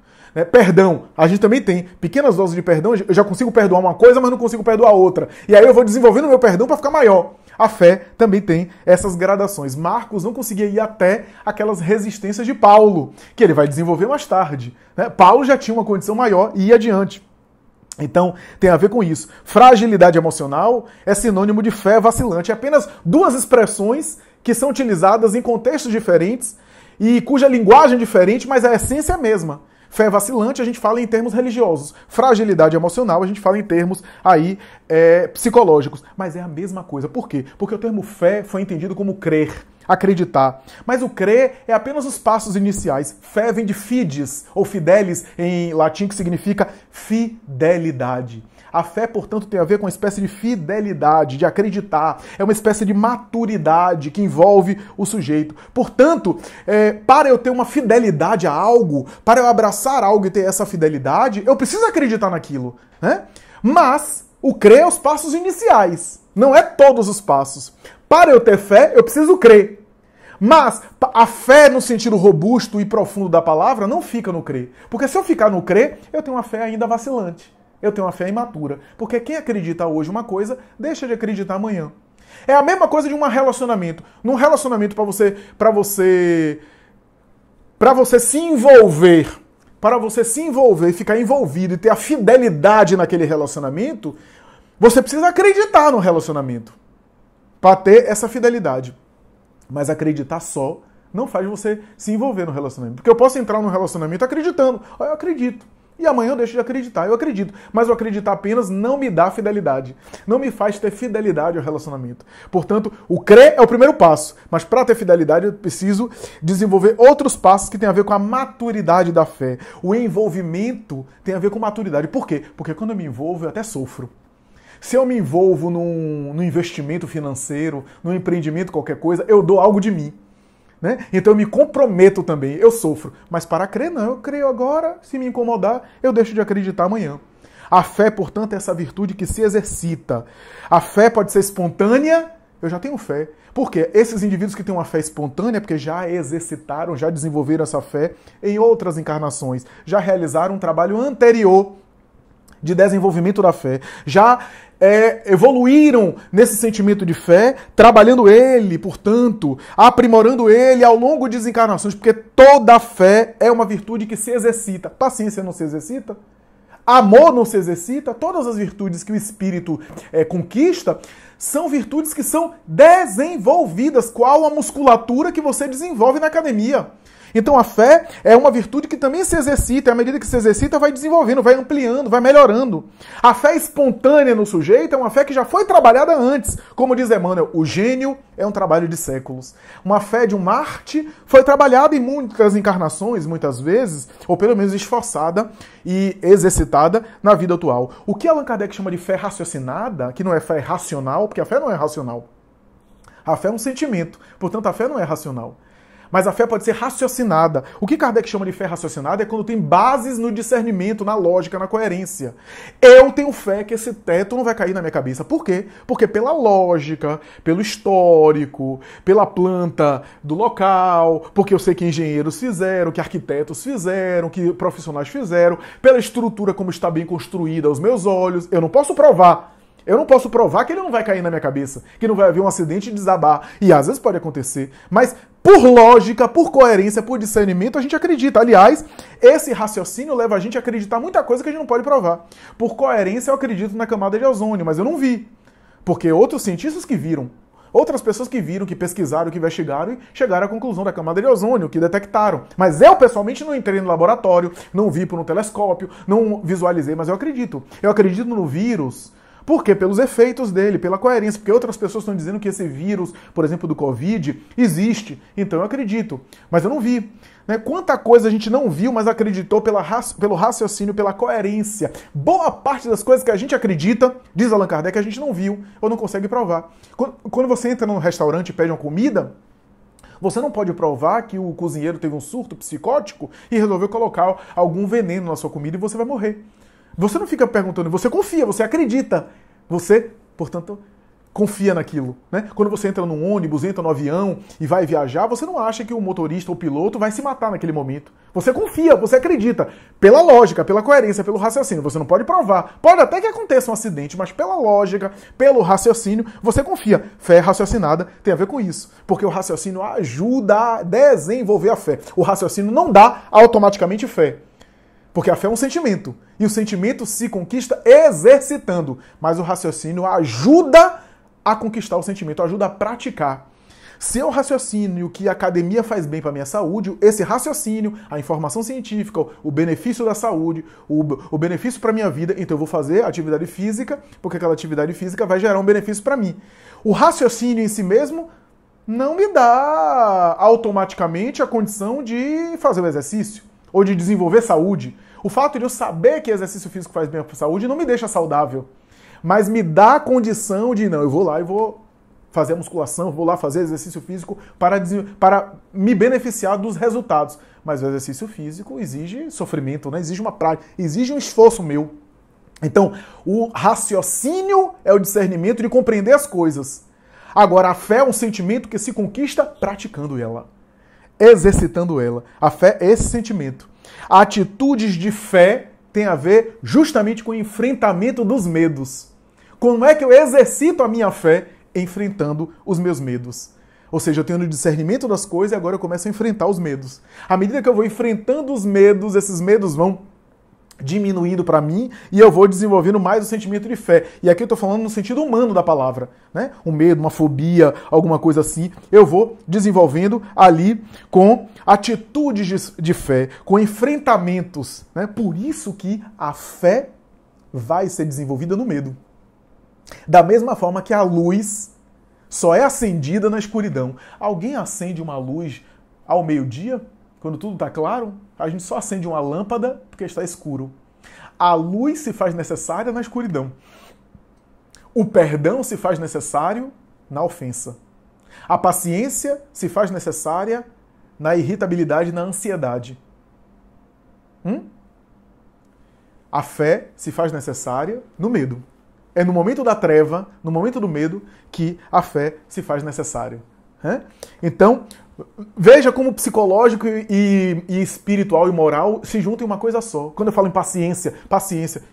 Perdão, a gente também tem pequenas doses de perdão, eu já consigo perdoar uma coisa, mas não consigo perdoar outra. E aí eu vou desenvolvendo o meu perdão para ficar maior. A fé também tem essas gradações. Marcos não conseguia ir até aquelas resistências de Paulo, que ele vai desenvolver mais tarde. Paulo já tinha uma condição maior e ia adiante. Então, tem a ver com isso. Fragilidade emocional é sinônimo de fé vacilante. É apenas duas expressões que são utilizadas em contextos diferentes e cuja linguagem é diferente, mas a essência é a mesma. Fé vacilante a gente fala em termos religiosos. Fragilidade emocional a gente fala em termos aí psicológicos. Mas é a mesma coisa. Por quê? Porque o termo fé foi entendido como crer, acreditar. Mas o crer é apenas os passos iniciais. Fé vem de fides, ou fidelis em latim, que significa fidelidade. A fé, portanto, tem a ver com uma espécie de fidelidade, de acreditar. É uma espécie de maturidade que envolve o sujeito. Portanto, para eu ter uma fidelidade a algo, para eu abraçar algo e ter essa fidelidade, eu preciso acreditar naquilo. Mas o crer é os passos iniciais, não é todos os passos. Para eu ter fé, eu preciso crer. Mas a fé, no sentido robusto e profundo da palavra, não fica no crer. Porque se eu ficar no crer, eu tenho uma fé ainda vacilante. Eu tenho uma fé imatura. Porque quem acredita hoje uma coisa, deixa de acreditar amanhã. É a mesma coisa de um relacionamento. Num relacionamento, para você se envolver, e ficar envolvido e ter a fidelidade naquele relacionamento, você precisa acreditar no relacionamento para ter essa fidelidade. Mas acreditar só não faz você se envolver no relacionamento. Porque eu posso entrar num relacionamento acreditando. Eu acredito. E amanhã eu deixo de acreditar. Eu acredito. Mas o acreditar apenas não me dá fidelidade. Não me faz ter fidelidade ao relacionamento. Portanto, o crer é o primeiro passo. Mas para ter fidelidade eu preciso desenvolver outros passos que têm a ver com a maturidade da fé. O envolvimento tem a ver com maturidade. Por quê? Porque quando eu me envolvo eu até sofro. Se eu me envolvo num investimento financeiro, num empreendimento, qualquer coisa, eu dou algo de mim. Né? Então eu me comprometo também, eu sofro. Mas para crer, não. Eu creio agora, se me incomodar, eu deixo de acreditar amanhã. A fé, portanto, é essa virtude que se exercita. A fé pode ser espontânea, eu já tenho fé. Por quê? Esses indivíduos que têm uma fé espontânea, porque já exercitaram, já desenvolveram essa fé em outras encarnações, já realizaram um trabalho anterior de desenvolvimento da fé, já evoluíram nesse sentimento de fé, trabalhando ele, portanto, aprimorando ele ao longo de desencarnações, porque toda fé é uma virtude que se exercita. Paciência não se exercita? Amor não se exercita? Todas as virtudes que o espírito conquista são virtudes que são desenvolvidas, qual a musculatura que você desenvolve na academia. Então a fé é uma virtude que também se exercita, e à medida que se exercita vai desenvolvendo, vai ampliando, vai melhorando. A fé espontânea no sujeito é uma fé que já foi trabalhada antes. Como diz Emmanuel, o gênio é um trabalho de séculos. Uma fé de um Marte foi trabalhada em muitas encarnações, muitas vezes, ou pelo menos esforçada e exercitada na vida atual. O que Allan Kardec chama de fé raciocinada, que não é fé racional, porque a fé não é racional. A fé é um sentimento, portanto a fé não é racional. Mas a fé pode ser raciocinada. O que Kardec chama de fé raciocinada é quando tem bases no discernimento, na lógica, na coerência. Eu tenho fé que esse teto não vai cair na minha cabeça. Por quê? Porque pela lógica, pelo histórico, pela planta do local, porque eu sei que engenheiros fizeram, que arquitetos fizeram, que profissionais fizeram, pela estrutura como está bem construída aos meus olhos. Eu não posso provar. Eu não posso provar que ele não vai cair na minha cabeça, que não vai haver um acidente e desabar. E às vezes pode acontecer. Mas por lógica, por coerência, por discernimento, a gente acredita. Aliás, esse raciocínio leva a gente a acreditar muita coisa que a gente não pode provar. Por coerência, eu acredito na camada de ozônio, mas eu não vi. Porque outros cientistas que viram, outras pessoas que viram, que pesquisaram, que investigaram e chegaram à conclusão da camada de ozônio, que detectaram. Mas eu, pessoalmente, não entrei no laboratório, não vi por um telescópio, não visualizei, mas eu acredito. Eu acredito no vírus. Por quê? Pelos efeitos dele, pela coerência, porque outras pessoas estão dizendo que esse vírus, por exemplo, do Covid, existe. Então eu acredito, mas eu não vi. Né? Quanta coisa a gente não viu, mas acreditou pelo raciocínio, pela coerência. Boa parte das coisas que a gente acredita, diz Allan Kardec, a gente não viu ou não consegue provar. Quando você entra num restaurante e pede uma comida, você não pode provar que o cozinheiro teve um surto psicótico e resolveu colocar algum veneno na sua comida e você vai morrer. Você não fica perguntando, você confia, você acredita. Você, portanto, confia naquilo. Né? Quando você entra num ônibus, entra no avião e vai viajar, você não acha que o motorista ou o piloto vai se matar naquele momento. Você confia, você acredita. Pela lógica, pela coerência, pelo raciocínio. Você não pode provar. Pode até que aconteça um acidente, mas pela lógica, pelo raciocínio, você confia. Fé raciocinada tem a ver com isso. Porque o raciocínio ajuda a desenvolver a fé. O raciocínio não dá automaticamente fé. Porque a fé é um sentimento. E o sentimento se conquista exercitando. Mas o raciocínio ajuda a conquistar o sentimento, ajuda a praticar. Se é o raciocínio que a academia faz bem para a minha saúde, esse raciocínio, a informação científica, o benefício da saúde, o benefício para a minha vida, então eu vou fazer atividade física, porque aquela atividade física vai gerar um benefício para mim. O raciocínio em si mesmo não me dá automaticamente a condição de fazer o exercício ou de desenvolver saúde. O fato de eu saber que exercício físico faz bem para a saúde não me deixa saudável, mas me dá a condição de, não, eu vou lá e vou fazer a musculação, vou lá fazer exercício físico para me beneficiar dos resultados. Mas o exercício físico exige sofrimento, né? Exige uma prática, exige um esforço meu. Então, o raciocínio é o discernimento de compreender as coisas. Agora, a fé é um sentimento que se conquista praticando ela, exercitando ela. A fé é esse sentimento. Atitudes de fé têm a ver justamente com o enfrentamento dos medos. Como é que eu exercito a minha fé? Enfrentando os meus medos. Ou seja, eu tenho o discernimento das coisas e agora eu começo a enfrentar os medos. À medida que eu vou enfrentando os medos, esses medos vão diminuindo para mim e eu vou desenvolvendo mais o sentimento de fé. E aqui eu estou falando no sentido humano da palavra, né? Um medo, uma fobia, alguma coisa assim, eu vou desenvolvendo ali com atitudes de fé, com enfrentamentos, né? Por isso que a fé vai ser desenvolvida no medo. Da mesma forma que a luz só é acendida na escuridão. Alguém acende uma luz ao meio-dia, quando tudo está claro? A gente só acende uma lâmpada porque está escuro. A luz se faz necessária na escuridão. O perdão se faz necessário na ofensa. A paciência se faz necessária na irritabilidade e na ansiedade. A fé se faz necessária no medo. É no momento da treva, no momento do medo, que a fé se faz necessária. Então, veja como psicológico e espiritual e moral se juntam em uma coisa só. Quando eu falo em paciência.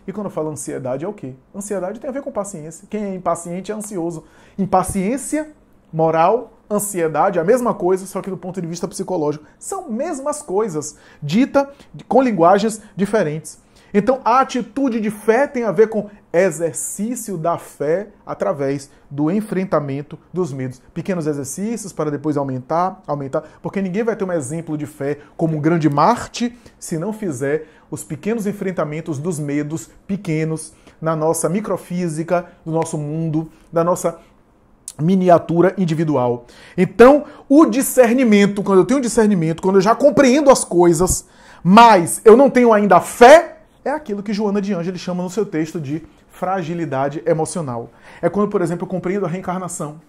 E quando eu falo ansiedade, é o quê? Ansiedade tem a ver com paciência. Quem é impaciente é ansioso. Impaciência, moral, ansiedade, a mesma coisa, só que do ponto de vista psicológico. São mesmas coisas, dita com linguagens diferentes. Então, a atitude de fé tem a ver com exercício da fé através do enfrentamento dos medos. Pequenos exercícios para depois aumentar, porque ninguém vai ter um exemplo de fé como um grande Marte se não fizer os pequenos enfrentamentos dos medos pequenos na nossa microfísica, do nosso mundo, da nossa miniatura individual. Então, o discernimento, quando eu tenho discernimento, quando eu já compreendo as coisas, mas eu não tenho ainda fé, é aquilo que Joana de Ângeles chama no seu texto de fragilidade emocional. É quando, por exemplo, eu compreendo a reencarnação.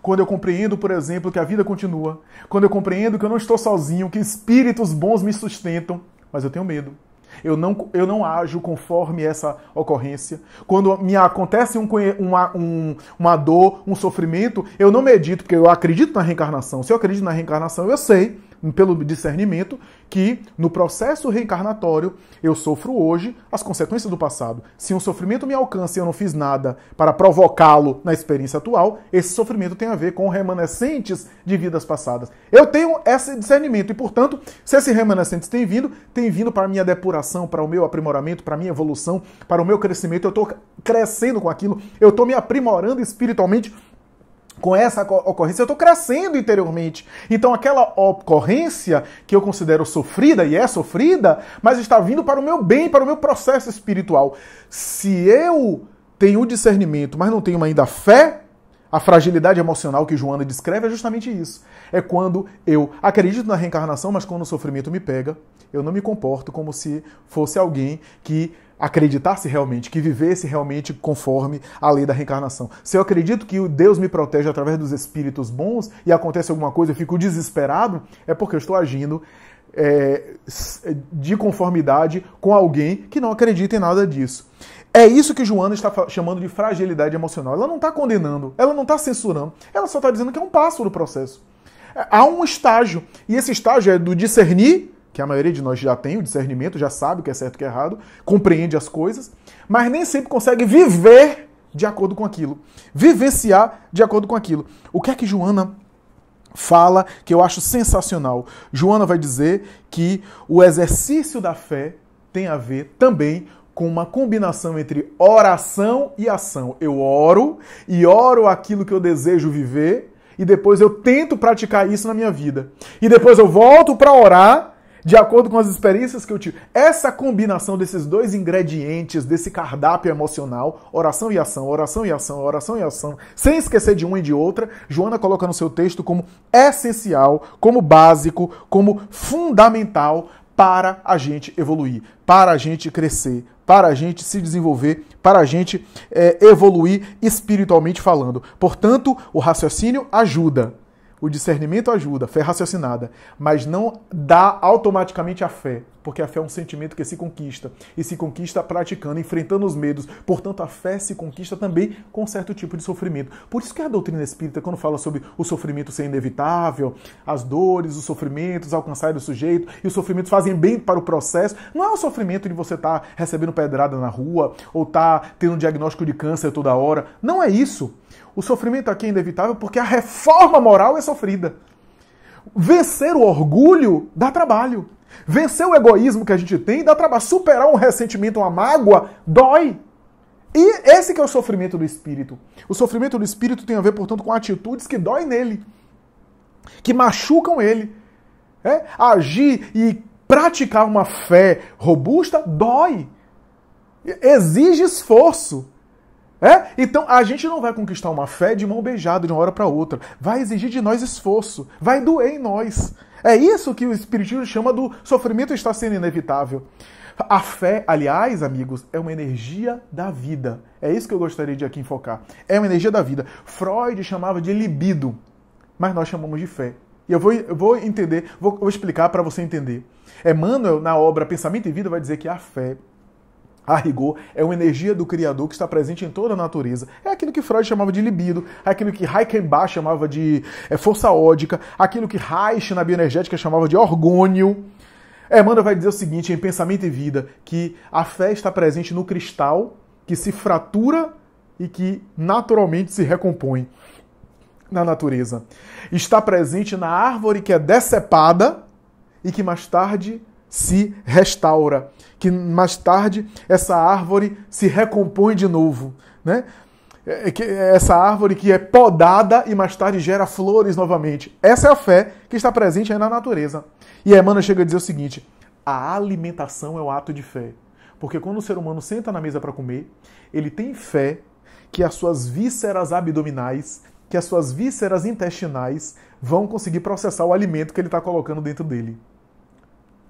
Quando eu compreendo, por exemplo, que a vida continua. Quando eu compreendo que eu não estou sozinho, que espíritos bons me sustentam, mas eu tenho medo. Eu não ajo conforme essa ocorrência. Quando me acontece uma dor, um sofrimento, eu não medito, porque eu acredito na reencarnação. Se eu acredito na reencarnação, eu sei, pelo discernimento, que no processo reencarnatório eu sofro hoje as consequências do passado. Se um sofrimento me alcança e eu não fiz nada para provocá-lo na experiência atual, esse sofrimento tem a ver com remanescentes de vidas passadas. Eu tenho esse discernimento e, portanto, se esses remanescentes têm vindo para a minha depuração, para o meu aprimoramento, para a minha evolução, para o meu crescimento, eu estou crescendo com aquilo, eu estou me aprimorando espiritualmente com essa ocorrência, eu estou crescendo interiormente. Então aquela ocorrência que eu considero sofrida, e é sofrida, mas está vindo para o meu bem, para o meu processo espiritual. Se eu tenho discernimento, mas não tenho ainda fé, a fragilidade emocional que Joana descreve é justamente isso. É quando eu acredito na reencarnação, mas quando o sofrimento me pega, eu não me comporto como se fosse alguém que acreditasse realmente, que vivesse realmente conforme a lei da reencarnação. Se eu acredito que Deus me protege através dos espíritos bons e acontece alguma coisa e eu fico desesperado, é porque eu estou agindo de conformidade com alguém que não acredita em nada disso. É isso que Joana está chamando de fragilidade emocional. Ela não está condenando, ela não está censurando, ela só está dizendo que é um passo do processo. Há um estágio, e esse estágio é do discernir, que a maioria de nós já tem o discernimento, já sabe o que é certo e o que é errado, compreende as coisas, mas nem sempre consegue viver de acordo com aquilo, vivenciar de acordo com aquilo. O que é que Joana fala que eu acho sensacional? Joana vai dizer que o exercício da fé tem a ver também com uma combinação entre oração e ação. Eu oro e oro aquilo que eu desejo viver e depois eu tento praticar isso na minha vida. E depois eu volto para orar de acordo com as experiências que eu tive. Essa combinação desses dois ingredientes, desse cardápio emocional, oração e ação, oração e ação, oração e ação, sem esquecer de uma e de outra, Joana coloca no seu texto como essencial, como básico, como fundamental para a gente evoluir, para a gente crescer, para a gente se desenvolver, para a gente evoluir espiritualmente falando. Portanto, o raciocínio ajuda. O discernimento ajuda, fé raciocinada, mas não dá automaticamente a fé, porque a fé é um sentimento que se conquista, e se conquista praticando, enfrentando os medos. Portanto, a fé se conquista também com certo tipo de sofrimento. Por isso que a doutrina espírita, quando fala sobre o sofrimento ser inevitável, as dores, os sofrimentos alcançarem o sujeito, e os sofrimentos fazem bem para o processo, não é o sofrimento de você estar recebendo pedrada na rua, ou estar tendo um diagnóstico de câncer toda hora. Não é isso. O sofrimento aqui é inevitável porque a reforma moral é sofrida. Vencer o orgulho dá trabalho. Vencer o egoísmo que a gente tem dá trabalho. Superar um ressentimento, uma mágoa, dói. E esse que é o sofrimento do espírito. O sofrimento do espírito tem a ver, portanto, com atitudes que doem nele, que machucam ele. Agir e praticar uma fé robusta dói. Exige esforço. Então, a gente não vai conquistar uma fé de mão beijada de uma hora para outra. Vai exigir de nós esforço. Vai doer em nós. É isso que o Espiritismo chama do sofrimento está sendo inevitável. A fé, aliás, amigos, é uma energia da vida. É isso que eu gostaria de aqui enfocar. É uma energia da vida. Freud chamava de libido, mas nós chamamos de fé. E eu vou entender, vou explicar para você entender. Emmanuel, na obra Pensamento e Vida, vai dizer que a fé, a rigor, é uma energia do Criador que está presente em toda a natureza. É aquilo que Freud chamava de libido, é aquilo que Reichenbach chamava de força ódica, aquilo que Reich, na bioenergética, chamava de orgônio. Emmanuel vai dizer o seguinte, em Pensamento e Vida, que a fé está presente no cristal, que se fratura e que naturalmente se recompõe na natureza. Está presente na árvore que é decepada e que mais tarde se restaura, que mais tarde essa árvore se recompõe de novo, né? Essa árvore que é podada e mais tarde gera flores novamente. Essa é a fé que está presente aí na natureza. E Emmanuel chega a dizer o seguinte, a alimentação é um ato de fé. Porque quando o ser humano senta na mesa para comer, ele tem fé que as suas vísceras abdominais, que as suas vísceras intestinais vão conseguir processar o alimento que ele está colocando dentro dele.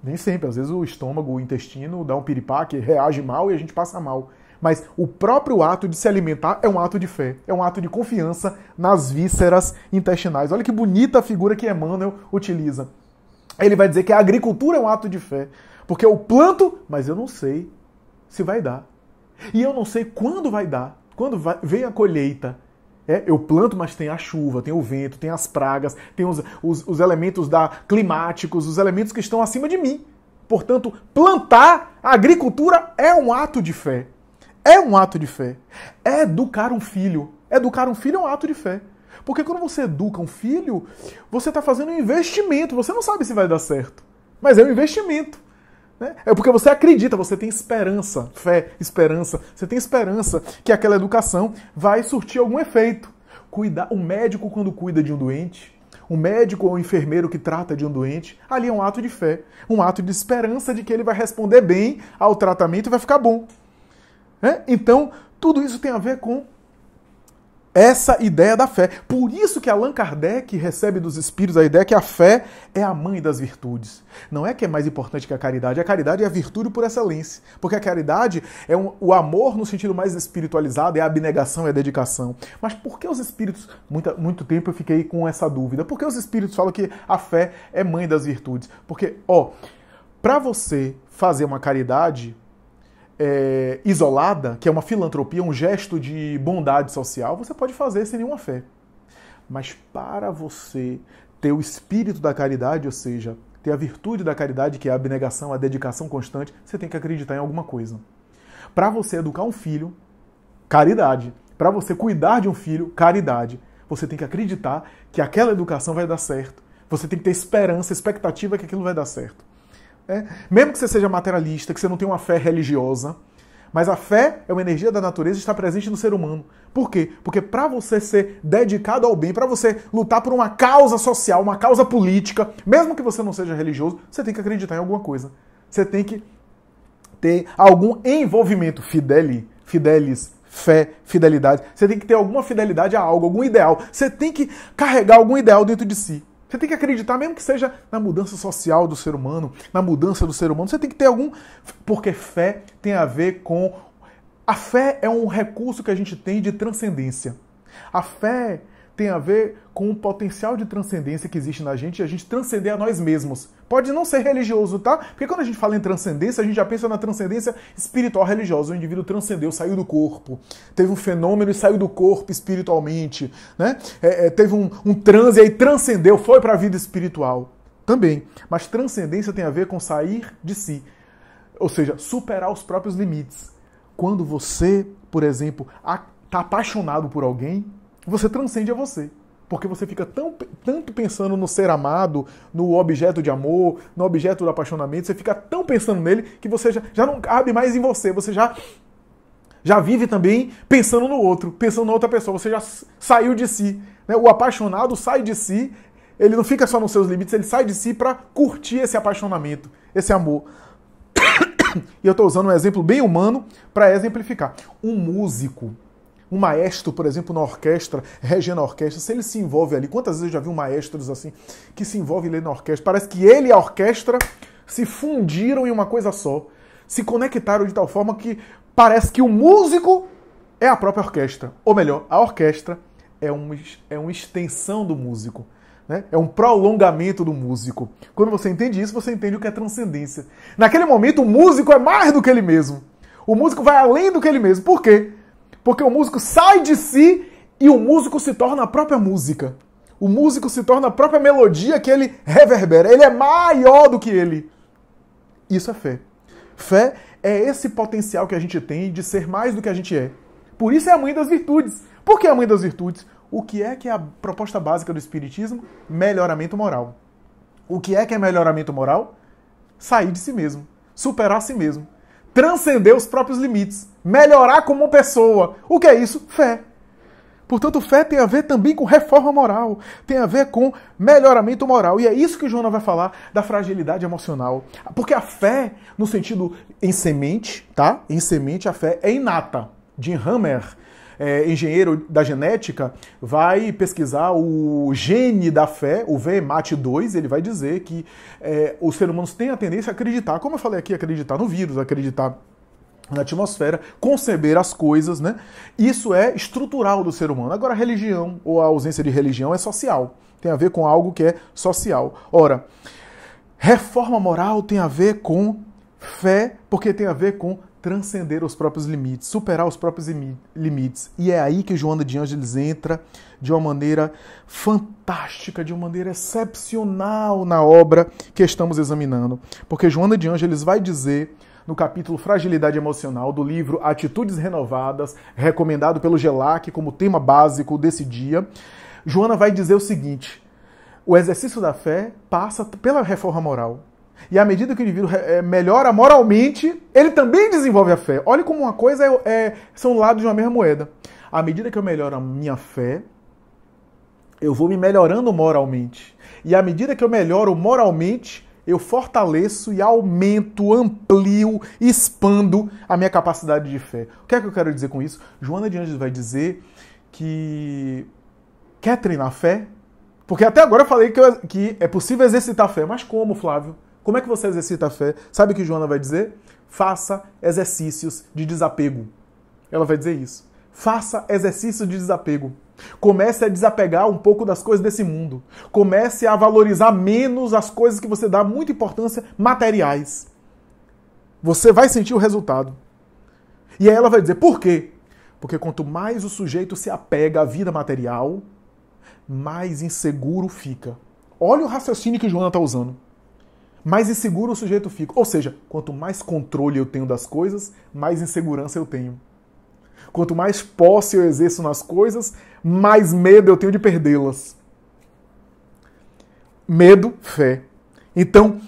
Nem sempre, às vezes o estômago, o intestino dá um piripaque, reage mal e a gente passa mal. Mas o próprio ato de se alimentar é um ato de fé, é um ato de confiança nas vísceras intestinais. Olha que bonita a figura que Emmanuel utiliza. Ele vai dizer que a agricultura é um ato de fé, porque eu planto, mas eu não sei se vai dar. E eu não sei quando vai dar, vem a colheita. Eu planto, mas tem a chuva, tem o vento, tem as pragas, tem os elementos climáticos, os elementos que estão acima de mim. Portanto, plantar, a agricultura é um ato de fé. É um ato de fé. Educar um filho. Educar um filho é um ato de fé. Porque quando você educa um filho, você está fazendo um investimento. Você não sabe se vai dar certo. Mas é um investimento. É porque você acredita, você tem esperança, fé, esperança. Você tem esperança que aquela educação vai surtir algum efeito. O médico, quando cuida de um doente, o médico ou o enfermeiro que trata de um doente, ali é um ato de fé, um ato de esperança de que ele vai responder bem ao tratamento e vai ficar bom. Então, tudo isso tem a ver com essa ideia da fé. Por isso que Allan Kardec recebe dos espíritos a ideia que a fé é a mãe das virtudes. Não é que é mais importante que a caridade é a virtude por excelência. Porque a caridade é o amor no sentido mais espiritualizado, é a abnegação, é a dedicação. Mas por que os espíritos, muito tempo eu fiquei com essa dúvida, por que os espíritos falam que a fé é mãe das virtudes? Porque, para você fazer uma caridade isolada, que é uma filantropia, um gesto de bondade social, você pode fazer sem nenhuma fé. Mas para você ter o espírito da caridade, ou seja, ter a virtude da caridade, que é a abnegação, a dedicação constante, você tem que acreditar em alguma coisa. Para você educar um filho, caridade. Para você cuidar de um filho, caridade. Você tem que acreditar que aquela educação vai dar certo. Você tem que ter esperança, expectativa que aquilo vai dar certo. Mesmo que você seja materialista, que você não tenha uma fé religiosa, mas a fé é uma energia da natureza e está presente no ser humano. Por quê? Porque para você ser dedicado ao bem, para você lutar por uma causa social, uma causa política, mesmo que você não seja religioso, você tem que acreditar em alguma coisa. Você tem que ter algum envolvimento, fidelis, fé, fidelidade. Você tem que ter alguma fidelidade a algo, algum ideal. Você tem que carregar algum ideal dentro de si. Você tem que acreditar, mesmo que seja na mudança social do ser humano, na mudança do ser humano, você tem que ter algum... Porque fé tem a ver com... A fé é um recurso que a gente tem de transcendência. A fé tem a ver com o potencial de transcendência que existe na gente e a gente transcender a nós mesmos. Pode não ser religioso, tá? Porque quando a gente fala em transcendência, a gente já pensa na transcendência espiritual religiosa. O indivíduo transcendeu, saiu do corpo. Teve um fenômeno e saiu do corpo espiritualmente. Né? Teve um transe e aí transcendeu, foi para a vida espiritual. Também. Mas transcendência tem a ver com sair de si. Ou seja, superar os próprios limites. Quando você, por exemplo, está apaixonado por alguém, você transcende a você. Porque você fica tanto pensando no ser amado, no objeto de amor, no objeto do apaixonamento, você fica tão pensando nele que você já não cabe mais em você, você já vive também pensando no outro, pensando na outra pessoa, você já saiu de si. Né? O apaixonado sai de si, ele não fica só nos seus limites, ele sai de si para curtir esse apaixonamento, esse amor. E eu estou usando um exemplo bem humano para exemplificar. Um músico, um maestro, por exemplo, na orquestra, regendo a orquestra, se ele se envolve ali, quantas vezes eu já vi maestros assim, que se envolvem ali na orquestra, parece que ele e a orquestra se fundiram em uma coisa só, se conectaram de tal forma que parece que o músico é a própria orquestra. Ou melhor, a orquestra é uma extensão do músico. Né? É um prolongamento do músico. Quando você entende isso, você entende o que é transcendência. Naquele momento, o músico é mais do que ele mesmo. O músico vai além do que ele mesmo. Por quê? Porque o músico sai de si e o músico se torna a própria música. O músico se torna a própria melodia que ele reverbera. Ele é maior do que ele. Isso é fé. Fé é esse potencial que a gente tem de ser mais do que a gente é. Por isso é a mãe das virtudes. Por que a mãe das virtudes? O que é a proposta básica do Espiritismo? Melhoramento moral. O que é melhoramento moral? Sair de si mesmo. Superar si mesmo. Transcender os próprios limites. Melhorar como pessoa. O que é isso? Fé. Portanto, fé tem a ver também com reforma moral. Tem a ver com melhoramento moral. E é isso que o Joana vai falar da fragilidade emocional. Porque a fé, no sentido em semente, tá? Em semente, a fé é inata. Jim Hammer, engenheiro da genética, vai pesquisar o gene da fé, o VMAT2, ele vai dizer que os seres humanos têm a tendência a acreditar, como eu falei aqui, acreditar no vírus, acreditar na atmosfera, conceber as coisas, né? Isso é estrutural do ser humano. Agora, a religião, ou a ausência de religião, é social. Tem a ver com algo que é social. Ora, reforma moral tem a ver com fé, porque tem a ver com transcender os próprios limites, superar os próprios limites. E é aí que Joana de Ângeles entra de uma maneira fantástica, de uma maneira excepcional na obra que estamos examinando. Porque Joana de Ângeles vai dizer, no capítulo Fragilidade Emocional, do livro Atitudes Renovadas, recomendado pelo GELAC como tema básico desse dia, Joana vai dizer o seguinte: o exercício da fé passa pela reforma moral. E à medida que o indivíduo melhora moralmente, ele também desenvolve a fé. Olha como uma coisa são lados de uma mesma moeda. À medida que eu melhoro a minha fé, eu vou me melhorando moralmente. E à medida que eu melhoro moralmente, eu fortaleço e aumento, amplio, expando a minha capacidade de fé. O que é que eu quero dizer com isso? Joana de Ângeles vai dizer que quer treinar a fé? Porque até agora eu falei que é possível exercitar a fé. Mas como, Flávio? Como é que você exercita a fé? Sabe o que Joana vai dizer? Faça exercícios de desapego. Ela vai dizer isso. Faça exercício de desapego. Comece a desapegar um pouco das coisas desse mundo. Comece a valorizar menos as coisas que você dá muita importância, materiais. Você vai sentir o resultado. E aí ela vai dizer, por quê? Porque quanto mais o sujeito se apega à vida material, mais inseguro fica. Olha o raciocínio que Joana está usando. Mais inseguro o sujeito fica. Ou seja, quanto mais controle eu tenho das coisas, mais insegurança eu tenho. Quanto mais posse eu exerço nas coisas, mais medo eu tenho de perdê-las. Medo, fé. Então,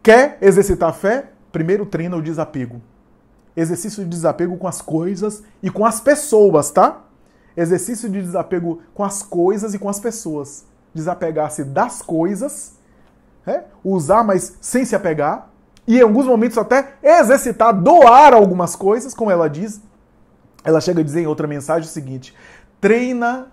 quer exercitar a fé? Primeiro treina o desapego. Exercício de desapego com as coisas e com as pessoas, tá? Exercício de desapego com as coisas e com as pessoas. Desapegar-se das coisas, usar, mas sem se apegar, e em alguns momentos até exercitar, doar algumas coisas, como ela diz. Ela chega a dizer em outra mensagem o seguinte: treina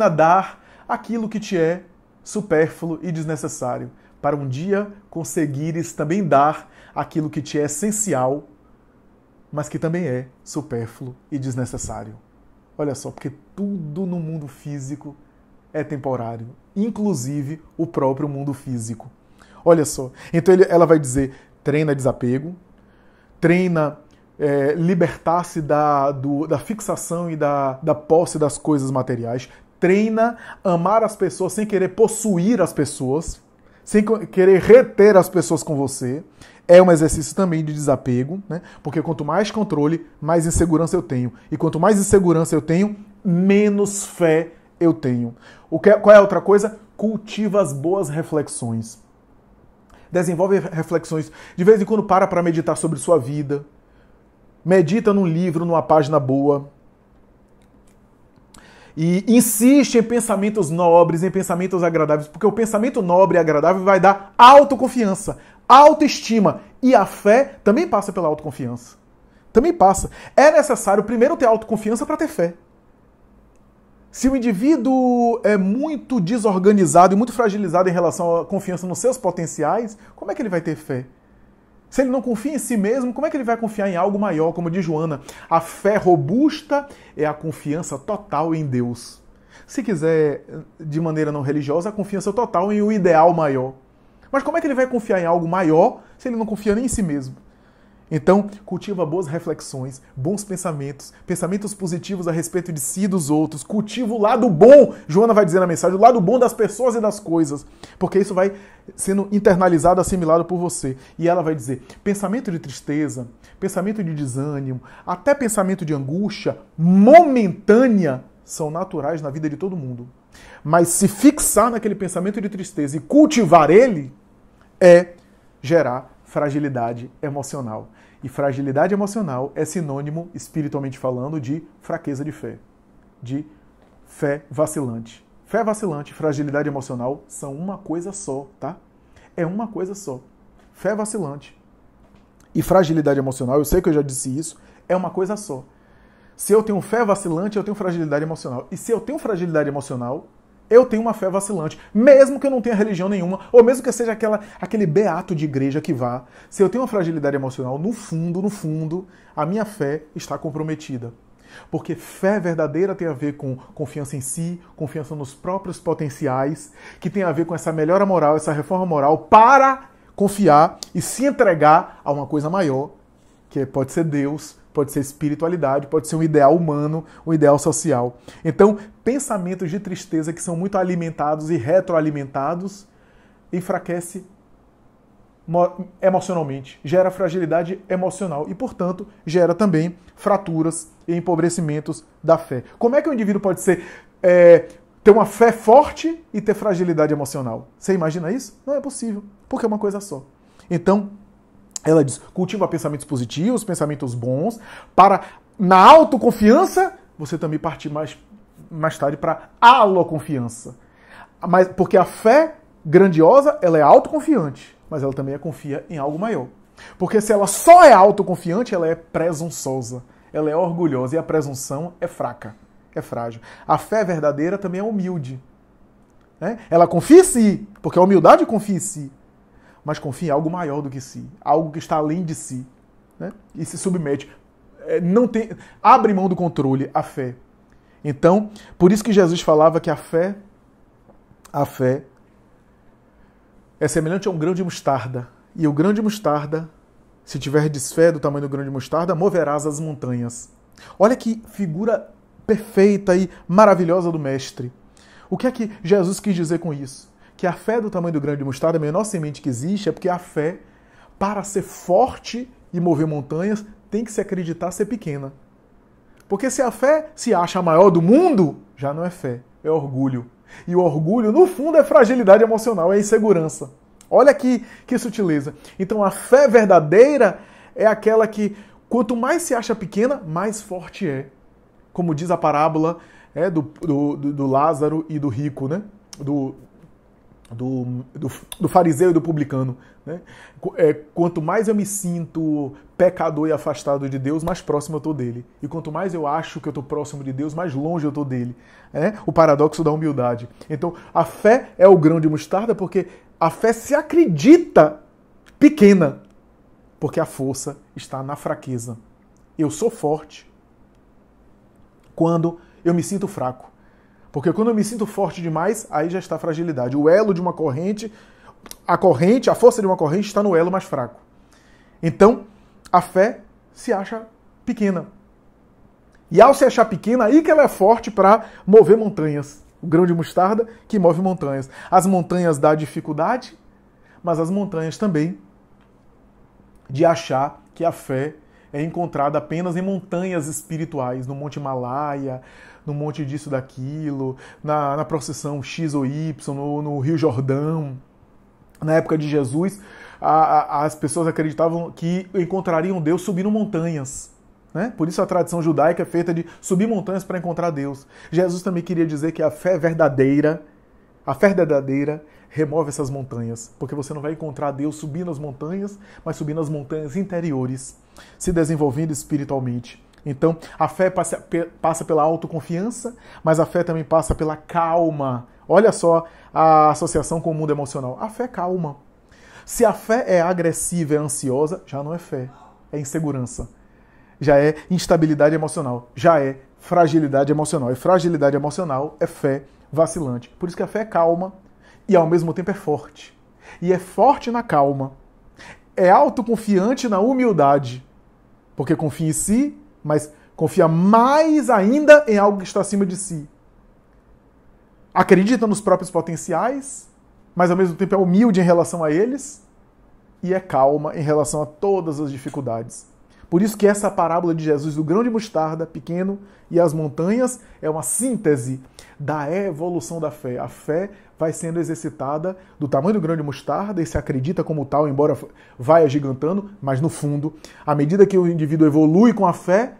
dar aquilo que te é supérfluo e desnecessário, para um dia conseguires também dar aquilo que te é essencial, mas que também é supérfluo e desnecessário. Olha só, porque tudo no mundo físico é temporário, inclusive o próprio mundo físico. Olha só, então ela vai dizer, treina desapego, treina libertar-se da fixação e da posse das coisas materiais, treina amar as pessoas sem querer possuir as pessoas, sem querer reter as pessoas com você. É um exercício também de desapego, né? Porque quanto mais controle, mais insegurança eu tenho. E quanto mais insegurança eu tenho, menos fé Eu tenho. Qual é a outra coisa? Cultiva as boas reflexões. Desenvolve reflexões. De vez em quando para meditar sobre sua vida. Medita num livro, numa página boa. E insiste em pensamentos nobres, em pensamentos agradáveis, porque o pensamento nobre e agradável vai dar autoconfiança, autoestima. E a fé também passa pela autoconfiança. Também passa. É necessário primeiro ter autoconfiança para ter fé. Se o indivíduo é muito desorganizado e muito fragilizado em relação à confiança nos seus potenciais, como é que ele vai ter fé? Se ele não confia em si mesmo, como é que ele vai confiar em algo maior? Como diz Joana, a fé robusta é a confiança total em Deus. Se quiser, de maneira não religiosa, a confiança total em um ideal maior. Mas como é que ele vai confiar em algo maior se ele não confia nem em si mesmo? Então, cultiva boas reflexões, bons pensamentos, pensamentos positivos a respeito de si e dos outros. Cultiva o lado bom, Joana vai dizer na mensagem, o lado bom das pessoas e das coisas. Porque isso vai sendo internalizado, assimilado por você. E ela vai dizer, pensamento de tristeza, pensamento de desânimo, até pensamento de angústia momentânea são naturais na vida de todo mundo. Mas se fixar naquele pensamento de tristeza e cultivar ele, é gerar fragilidade emocional. E fragilidade emocional é sinônimo, espiritualmente falando, de fraqueza de fé. De fé vacilante. Fé vacilante e fragilidade emocional são uma coisa só, tá? É uma coisa só. Fé vacilante e fragilidade emocional, eu sei que eu já disse isso, é uma coisa só. Se eu tenho fé vacilante, eu tenho fragilidade emocional. E se eu tenho fragilidade emocional, eu tenho uma fé vacilante, mesmo que eu não tenha religião nenhuma, ou mesmo que eu seja aquele beato de igreja que vá. Se eu tenho uma fragilidade emocional, no fundo, a minha fé está comprometida. Porque fé verdadeira tem a ver com confiança em si, confiança nos próprios potenciais, que tem a ver com essa melhora moral, essa reforma moral, para confiar e se entregar a uma coisa maior, que pode ser Deus, pode ser espiritualidade, pode ser um ideal humano, um ideal social. Então, pensamentos de tristeza que são muito alimentados e retroalimentados enfraquece emocionalmente, gera fragilidade emocional e, portanto, gera também fraturas e empobrecimentos da fé. Como é que o indivíduo pode ter uma fé forte e ter fragilidade emocional? Você imagina isso? Não é possível, porque é uma coisa só. Então, ela diz, cultiva pensamentos positivos, pensamentos bons, para, na autoconfiança, você também partir mais tarde para a aloconfiança. Mas, porque a fé grandiosa, ela é autoconfiante, mas ela também confia em algo maior. Porque se ela só é autoconfiante, ela é presunçosa, ela é orgulhosa, e a presunção é fraca, é frágil. A fé verdadeira também é humilde. Né? Ela confia em si, porque a humildade confia em si, mas confia em algo maior do que si, algo que está além de si, né? E se submete. Abre mão do controle, a fé. Então, por isso que Jesus falava que a fé é semelhante a um grão de mostarda. E o grão de mostarda, se tiver desfé do tamanho do grão de mostarda, moverás as montanhas. Olha que figura perfeita e maravilhosa do Mestre. O que é que Jesus quis dizer com isso? Que a fé do tamanho do grão de mostarda, a menor semente que existe, é porque a fé, para ser forte e mover montanhas, tem que se acreditar ser pequena. Porque se a fé se acha a maior do mundo, já não é fé, é orgulho. E o orgulho, no fundo, é fragilidade emocional, é insegurança. Olha que sutileza. Então a fé verdadeira é aquela que, quanto mais se acha pequena, mais forte é. Como diz a parábola do Lázaro e do rico, né? Do fariseu e do publicano. Né? Quanto mais eu me sinto pecador e afastado de Deus, mais próximo eu estou dele. E quanto mais eu acho que eu estou próximo de Deus, mais longe eu estou dele. O paradoxo da humildade. Então, a fé é o grão de mostarda porque a fé se acredita pequena, porque a força está na fraqueza. Eu sou forte quando eu me sinto fraco. Porque quando eu me sinto forte demais, aí já está a fragilidade. O elo de uma corrente, a força de uma corrente está no elo mais fraco. Então, a fé se acha pequena. E ao se achar pequena, aí que ela é forte para mover montanhas. O grão de mostarda que move montanhas. As montanhas dá dificuldade, mas as montanhas também de achar que a fé é encontrada apenas em montanhas espirituais, no Monte Himalaia, no monte disso, daquilo, na procissão X ou Y, no Rio Jordão. Na época de Jesus, as pessoas acreditavam que encontrariam Deus subindo montanhas. Né? Por isso a tradição judaica é feita de subir montanhas para encontrar Deus. Jesus também queria dizer que a fé verdadeira remove essas montanhas, porque você não vai encontrar Deus subindo as montanhas, mas subindo as montanhas interiores, se desenvolvendo espiritualmente. Então, a fé passa pela autoconfiança, mas a fé também passa pela calma. Olha só a associação com o mundo emocional. A fé é calma. Se a fé é agressiva e ansiosa, já não é fé, é insegurança. Já é instabilidade emocional, já é fragilidade emocional. E fragilidade emocional é fé vacilante. Por isso que a fé é calma e ao mesmo tempo é forte. E é forte na calma. É autoconfiante na humildade, porque confia em si, mas confia mais ainda em algo que está acima de si. Acredita nos próprios potenciais, mas ao mesmo tempo é humilde em relação a eles e é calma em relação a todas as dificuldades. Por isso que essa parábola de Jesus do grão de mostarda, pequeno, e as montanhas, é uma síntese da evolução da fé. A fé vai sendo exercitada do tamanho do grão de mostarda e se acredita como tal, embora vai agigantando, mas no fundo, à medida que o indivíduo evolui com a fé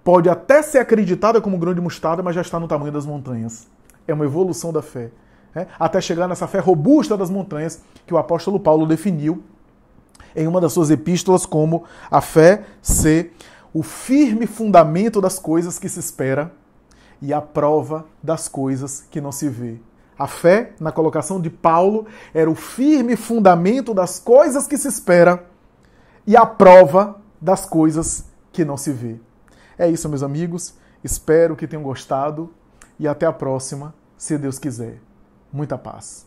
pode até ser acreditada como grão de mostarda, mas já está no tamanho das montanhas. É uma evolução da fé. Até chegar nessa fé robusta das montanhas que o apóstolo Paulo definiu em uma das suas epístolas como a fé ser o firme fundamento das coisas que se espera e a prova das coisas que não se vê. A fé, na colocação de Paulo, era o firme fundamento das coisas que se espera e a prova das coisas que não se vê. É isso, meus amigos. Espero que tenham gostado e até a próxima, se Deus quiser. Muita paz.